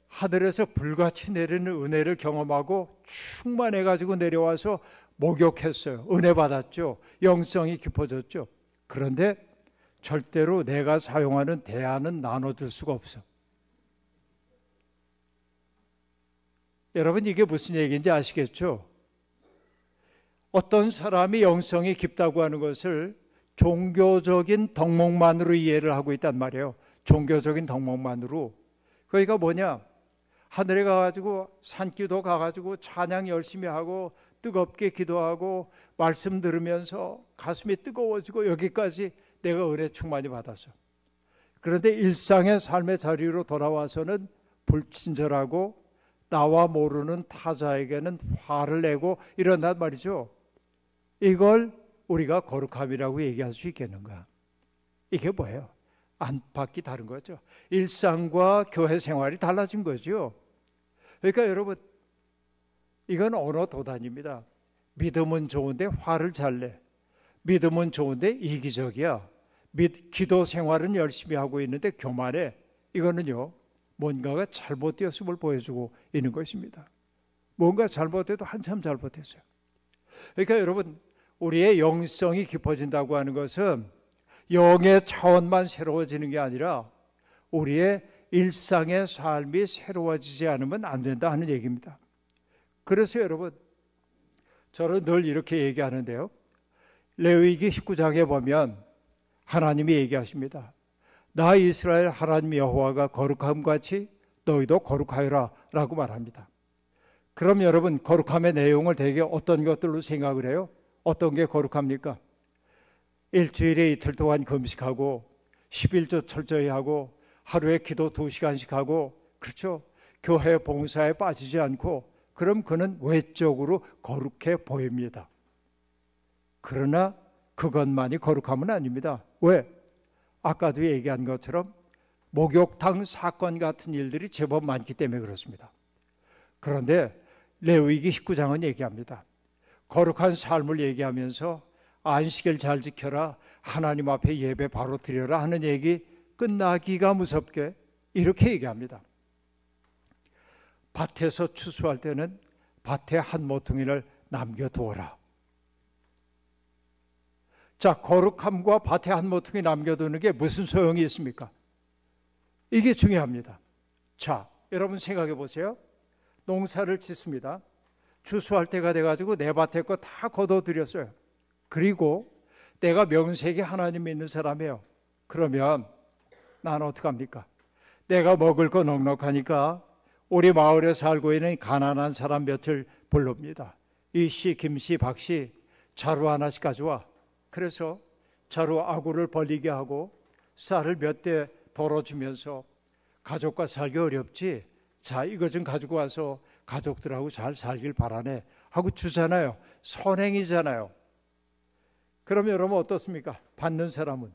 하늘에서 불같이 내리는 은혜를 경험하고 충만해가지고 내려와서 목욕했어요. 은혜 받았죠. 영성이 깊어졌죠. 그런데 절대로 내가 사용하는 대야는 나눠줄 수가 없어. 여러분 이게 무슨 얘기인지 아시겠죠? 어떤 사람이 영성이 깊다고 하는 것을 종교적인 덕목만으로 이해를 하고 있단 말이에요. 종교적인 덕목만으로. 그러니까 뭐냐? 하늘에 가가지고 산기도 가가지고 찬양 열심히 하고 뜨겁게 기도하고 말씀 들으면서 가슴이 뜨거워지고 여기까지 내가 은혜 충만히 받았어. 그런데 일상의 삶의 자리로 돌아와서는 불친절하고 나와 모르는 타자에게는 화를 내고 이런단 말이죠. 이걸 우리가 거룩함이라고 얘기할 수 있겠는가? 이게 뭐예요? 안팎이 다른 거죠. 일상과 교회 생활이 달라진 거죠. 그러니까 여러분 이건 언어 도단입니다. 믿음은 좋은데 화를 잘 내. 믿음은 좋은데 이기적이야. 기도 생활은 열심히 하고 있는데 교만해. 이거는요. 뭔가가 잘못되었음을 보여주고 있는 것입니다. 뭔가 잘못해도 한참 잘못했어요. 그러니까 여러분 우리의 영성이 깊어진다고 하는 것은 영의 차원만 새로워지는 게 아니라 우리의 일상의 삶이 새로워지지 않으면 안 된다 하는 얘기입니다. 그래서 여러분 저는 늘 이렇게 얘기하는데요. 레위기 19장에 보면 하나님이 얘기하십니다. 나 이스라엘 하나님 여호와가 거룩함같이 너희도 거룩하여라 라고 말합니다. 그럼 여러분 거룩함의 내용을 대개 어떤 것들로 생각을 해요? 어떤 게 거룩합니까? 일주일에 이틀 동안 금식하고 11조 철저히 하고 하루에 기도 2시간씩 하고 그렇죠? 교회 봉사에 빠지지 않고 그럼 그는 외적으로 거룩해 보입니다. 그러나 그것만이 거룩함은 아닙니다. 왜? 아까도 얘기한 것처럼 목욕탕 사건 같은 일들이 제법 많기 때문에 그렇습니다. 그런데 레위기 19장은 얘기합니다. 거룩한 삶을 얘기하면서 안식일 잘 지켜라, 하나님 앞에 예배 바로 드려라 하는 얘기 끝나기가 무섭게 이렇게 얘기합니다. 밭에서 추수할 때는 밭에 한 모퉁이를 남겨두어라. 자, 거룩함과 밭에 한 모퉁이 남겨두는 게 무슨 소용이 있습니까? 이게 중요합니다. 자, 여러분 생각해 보세요. 농사를 짓습니다. 추수할 때가 돼가지고 내 밭에 거 다 걷어들였어요. 그리고 내가 명색이 하나님 믿는 사람이에요. 그러면 나는 어떡합니까? 내가 먹을 거 넉넉하니까 우리 마을에 살고 있는 가난한 사람 몇을 부릅니다. 이씨, 김씨, 박씨 자루 하나씩 가져와. 그래서 자루 아구를 벌리게 하고 쌀을 몇 대 덜어주면서 가족과 살기 어렵지? 자, 이거 좀 가지고 와서 가족들하고 잘 살길 바라네 하고 주잖아요. 선행이잖아요. 그럼 여러분 어떻습니까? 받는 사람은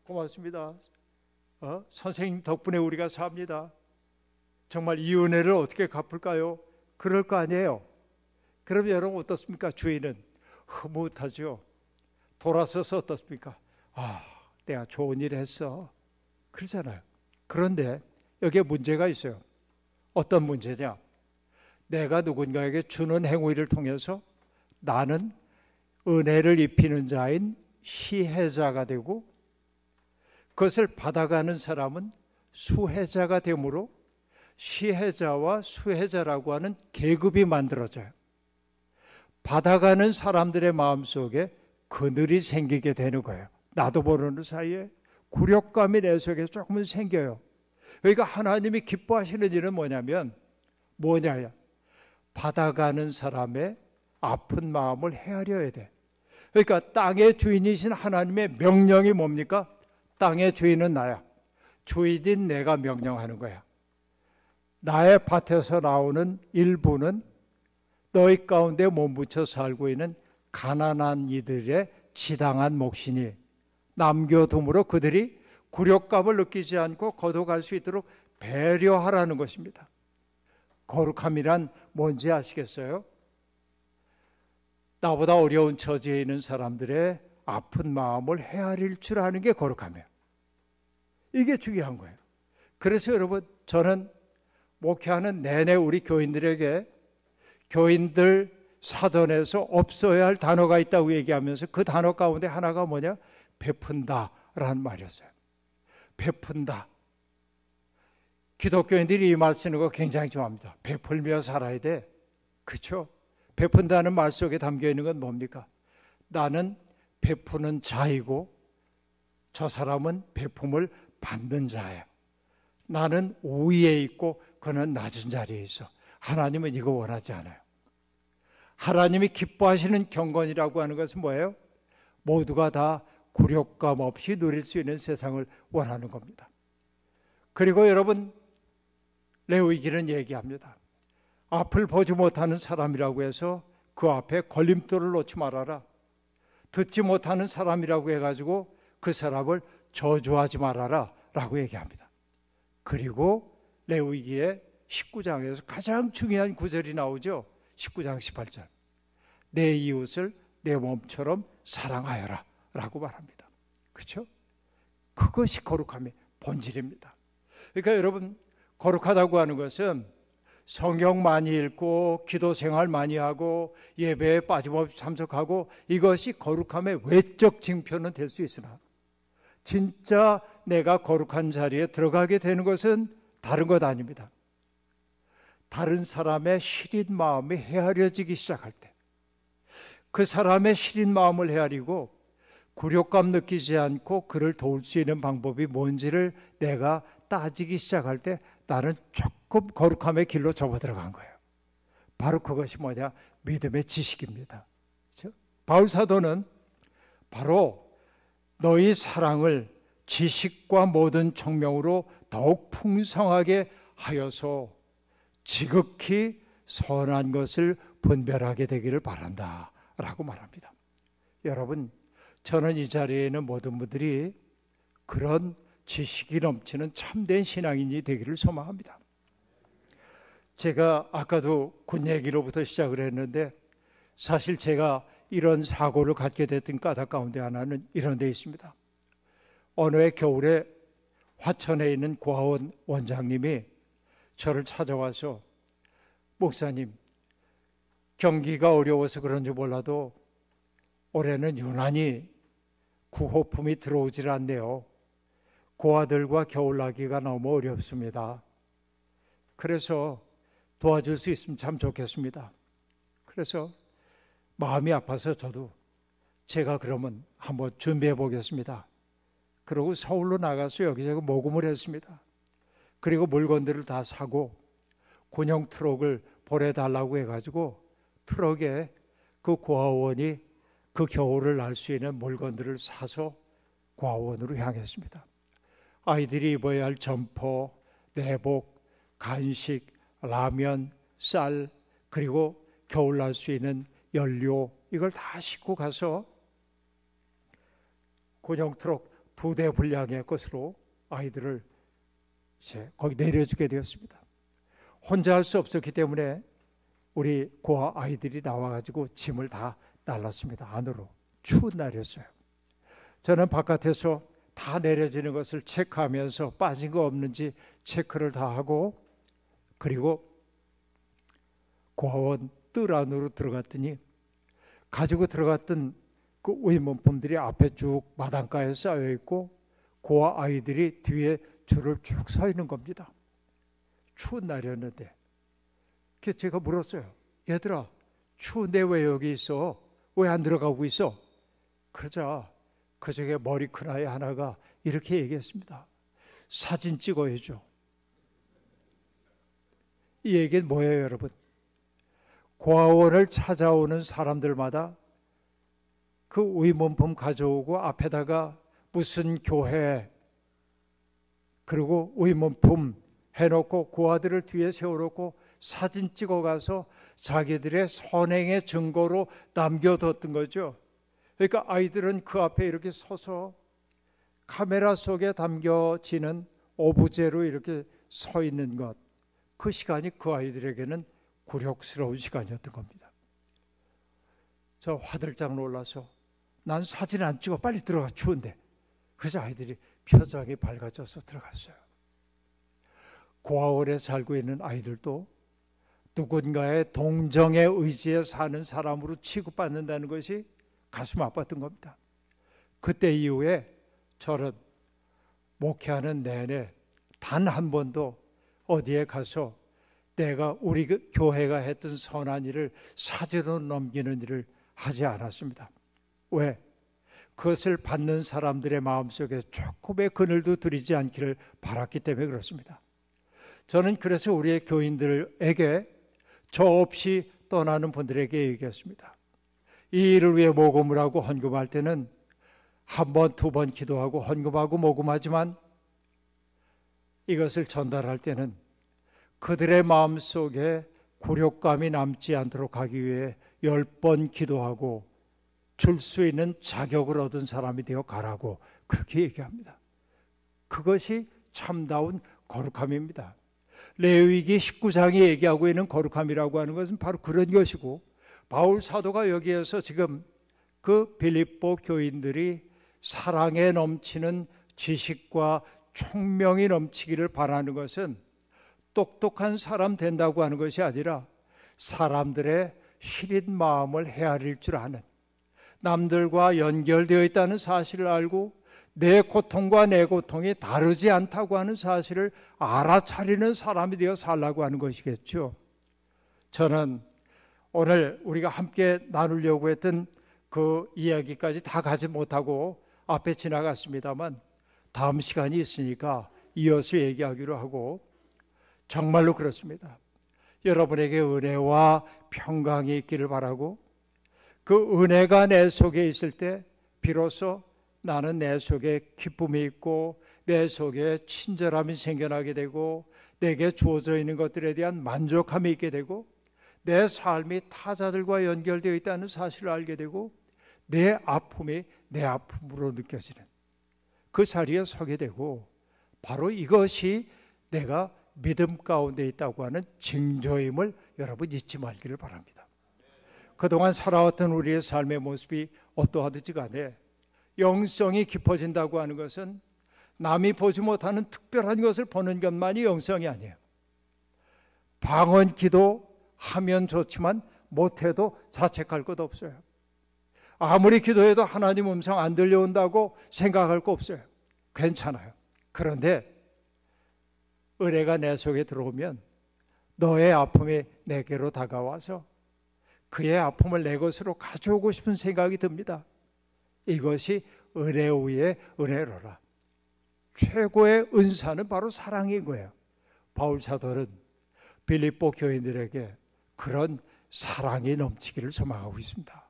고맙습니다. 선생님 덕분에 우리가 삽니다. 정말 이 은혜를 어떻게 갚을까요? 그럴 거 아니에요. 그럼 여러분 어떻습니까? 주인은 흐뭇하죠. 돌아서서 어떻습니까? 내가 좋은 일 했어. 그러잖아요. 그런데 여기에 문제가 있어요. 어떤 문제냐? 내가 누군가에게 주는 행위를 통해서 나는 은혜를 입히는 자인 시혜자가 되고 그것을 받아가는 사람은 수혜자가 되므로 시혜자와 수혜자라고 하는 계급이 만들어져요. 받아가는 사람들의 마음속에 그늘이 생기게 되는 거예요. 나도 모르는 사이에 굴욕감이 내 속에 조금은 생겨요. 그러니까 하나님이 기뻐하시는 일은 뭐냐면 받아가는 사람의 아픈 마음을 헤아려야 돼. 그러니까 땅의 주인이신 하나님의 명령이 뭡니까? 땅의 주인은 나야. 주인인 내가 명령하는 거야. 나의 밭에서 나오는 일부는 너희 가운데 몸붙여 살고 있는 가난한 이들의 지당한 몫이니 남겨둠으로 그들이 굴욕감을 느끼지 않고 거둬갈 수 있도록 배려하라는 것입니다. 거룩함이란 뭔지 아시겠어요? 나보다 어려운 처지에 있는 사람들의 아픈 마음을 헤아릴 줄 아는 게 거룩함이에요. 이게 중요한 거예요. 그래서 여러분, 저는 목회하는 내내 우리 교인들에게 교인들 사전에서 없어야 할 단어가 있다고 얘기하면서 그 단어 가운데 하나가 뭐냐? 베푼다라는 말이었어요. 베푼다. 기독교인들이 이 말 쓰는 거 굉장히 좋아합니다. 베풀며 살아야 돼. 그렇죠? 베푼다는 말 속에 담겨 있는 건 뭡니까? 나는 베푸는 자이고 저 사람은 베품을 받는 자예요. 나는 우위에 있고 그는 낮은 자리에 있어. 하나님은 이거 원하지 않아요. 하나님이 기뻐하시는 경건이라고 하는 것은 뭐예요? 모두가 다 굴욕감 없이 누릴 수 있는 세상을 원하는 겁니다. 그리고 여러분, 레위기는 얘기합니다. 앞을 보지 못하는 사람이라고 해서 그 앞에 걸림돌을 놓지 말아라. 듣지 못하는 사람이라고 해가지고 그 사람을 저주하지 말아라 라고 얘기합니다. 그리고 레위기의 19장에서 가장 중요한 구절이 나오죠. 19장 18절. 내 이웃을 내 몸처럼 사랑하여라 라고 말합니다. 그렇죠? 그것이 거룩함의 본질입니다. 그러니까 여러분, 거룩하다고 하는 것은 성경 많이 읽고 기도 생활 많이 하고 예배에 빠짐없이 참석하고 이것이 거룩함의 외적 징표는 될 수 있으나 진짜 내가 거룩한 자리에 들어가게 되는 것은 다른 것 아닙니다. 다른 사람의 시린 마음이 헤아려지기 시작할 때, 그 사람의 시린 마음을 헤아리고 굴욕감 느끼지 않고 그를 도울 수 있는 방법이 뭔지를 내가 따지기 시작할 때 나는 조금 거룩함의 길로 접어들어간 거예요. 바로 그것이 뭐냐? 믿음의 지식입니다. 그렇죠? 바울 사도는 바로 너희 사랑을 지식과 모든 청명으로 더욱 풍성하게 하여서 지극히 선한 것을 분별하게 되기를 바란다 라고 말합니다. 여러분, 저는 이 자리에 있는 모든 분들이 그런 지식이 넘치는 참된 신앙인이 되기를 소망합니다. 제가 아까도 군 얘기로부터 시작을 했는데 사실 제가 이런 사고를 갖게 됐던 까닭 가운데 하나는 이런 데 있습니다. 어느 해 겨울에 화천에 있는 고아원 원장님이 저를 찾아와서 목사님, 경기가 어려워서 그런지 몰라도 올해는 유난히 구호품이 들어오질 않네요. 고아들과 겨울나기가 너무 어렵습니다. 그래서 도와줄 수 있으면 참 좋겠습니다. 그래서 마음이 아파서 저도 제가 그러면 한번 준비해 보겠습니다. 그러고 서울로 나가서 여기저기 모금을 했습니다. 그리고 물건들을 다 사고 군용 트럭을 보내달라고 해가지고 트럭에 그 고아원이 그 겨울을 날 수 있는 물건들을 사서 고아원으로 향했습니다. 아이들이 입어야 할 점퍼, 내복, 간식, 라면, 쌀, 그리고 겨울 날 수 있는 연료, 이걸 다 싣고 가서 군용 트럭 2대 분량의 것으로 아이들을 이제 거기 내려주게 되었습니다. 혼자 할 수 없었기 때문에 우리 고아 아이들이 나와가지고 짐을 다 날랐습니다. 안으로. 추운 날이었어요. 저는 바깥에서 다 내려지는 것을 체크하면서 빠진 거 없는지 체크를 다 하고, 그리고 고아원 뜰 안으로 들어갔더니 가지고 들어갔던 그 의문품들이 앞에 쭉 마당가에 쌓여 있고 고아 아이들이 뒤에 줄을 쭉 서 있는 겁니다. 추운 날이었는데 제가 물었어요. 얘들아, 추운데 왜 여기 있어? 왜 안 들어가고 있어? 그러자 그중에 머리 큰 아이 하나가 이렇게 얘기했습니다. 사진 찍어야죠. 이 얘기는 뭐예요, 여러분? 고아원을 찾아오는 사람들마다 그 의문품 가져오고 앞에다가 무슨 교회, 그리고 의문품 해놓고 고아들을 뒤에 세워놓고 사진 찍어가서 자기들의 선행의 증거로 남겨뒀던 거죠. 그러니까 아이들은 그 앞에 이렇게 서서 카메라 속에 담겨지는 오브제로 이렇게 서 있는 것, 그 시간이 그 아이들에게는 굴욕스러운 시간이었던 겁니다. 저 화들짝 놀라서 난 사진 안 찍어, 빨리 들어가, 추운데. 그래서 아이들이 표정이 밝아져서 들어갔어요. 고아원에 살고 있는 아이들도 누군가의 동정의 의지에 사는 사람으로 취급받는다는 것이 가슴 아팠던 겁니다. 그때 이후에 저는 목회하는 내내 단 한 번도 어디에 가서 내가 우리 교회가 했던 선한 일을 사진으로 넘기는 일을 하지 않았습니다. 왜? 그것을 받는 사람들의 마음속에 조금의 그늘도 들이지 않기를 바랐기 때문에 그렇습니다. 저는 그래서 우리의 교인들에게 저 없이 떠나는 분들에게 얘기했습니다. 이 일을 위해 모금을 하고 헌금할 때는 한 번, 두 번 기도하고 헌금하고 모금하지만 이것을 전달할 때는 그들의 마음속에 굴욕감이 남지 않도록 하기 위해 10번 기도하고 줄 수 있는 자격을 얻은 사람이 되어 가라고 그렇게 얘기합니다. 그것이 참다운 거룩함입니다. 레위기 19장이 얘기하고 있는 거룩함이라고 하는 것은 바로 그런 것이고, 바울 사도가 여기에서 지금 그 빌립보 교인들이 사랑에 넘치는 지식과 총명이 넘치기를 바라는 것은 똑똑한 사람 된다고 하는 것이 아니라 사람들의 시린 마음을 헤아릴 줄 아는, 남들과 연결되어 있다는 사실을 알고 내 고통과 내 고통이 다르지 않다고 하는 사실을 알아차리는 사람이 되어 살라고 하는 것이겠죠. 저는 오늘 우리가 함께 나누려고 했던 그 이야기까지 다 가지 못하고 앞에 지나갔습니다만 다음 시간이 있으니까 이어서 얘기하기로 하고, 정말로 그렇습니다. 여러분에게 은혜와 평강이 있기를 바라고, 그 은혜가 내 속에 있을 때 비로소 나는 내 속에 기쁨이 있고 내 속에 친절함이 생겨나게 되고 내게 주어져 있는 것들에 대한 만족함이 있게 되고 내 삶이 타자들과 연결되어 있다는 사실을 알게 되고 내 아픔이 내 아픔으로 느껴지는 그 자리에 서게 되고, 바로 이것이 내가 믿음 가운데 있다고 하는 징조임을 여러분 잊지 말기를 바랍니다. 그동안 살아왔던 우리의 삶의 모습이 어떠하든지 간에 영성이 깊어진다고 하는 것은 남이 보지 못하는 특별한 것을 보는 것만이 영성이 아니에요. 방언 기도 하면 좋지만 못해도 자책할 것 없어요. 아무리 기도해도 하나님 음성 안 들려온다고 생각할 거 없어요. 괜찮아요. 그런데 은혜가 내 속에 들어오면 너의 아픔이 내게로 다가와서 그의 아픔을 내 것으로 가져오고 싶은 생각이 듭니다. 이것이 은혜 위에 은혜로라. 최고의 은사는 바로 사랑인 거예요. 바울 사도는 빌립보 교인들에게 그런 사랑이 넘치기를 소망하고 있습니다.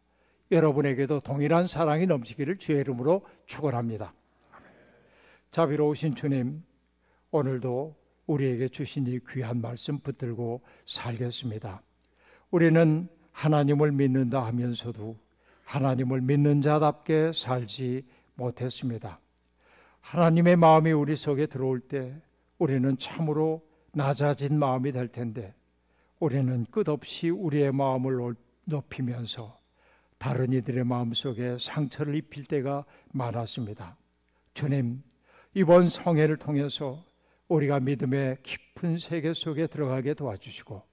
여러분에게도 동일한 사랑이 넘치기를 주의 이름으로 축원합니다. 자비로우신 주님, 오늘도 우리에게 주신 이 귀한 말씀 붙들고 살겠습니다. 우리는 하나님을 믿는다 하면서도 하나님을 믿는 자답게 살지 못했습니다. 하나님의 마음이 우리 속에 들어올 때 우리는 참으로 낮아진 마음이 될 텐데 우리는 끝없이 우리의 마음을 높이면서 다른 이들의 마음속에 상처를 입힐 때가 많았습니다. 주님, 이번 성회를 통해서 우리가 믿음의 깊은 세계 속에 들어가게 도와주시고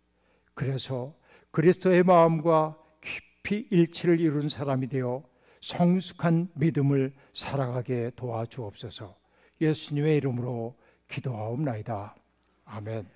그래서 그리스도의 마음과 깊이 일치를 이룬 사람이 되어 성숙한 믿음을 살아가게 도와주옵소서. 예수님의 이름으로 기도하옵나이다. 아멘.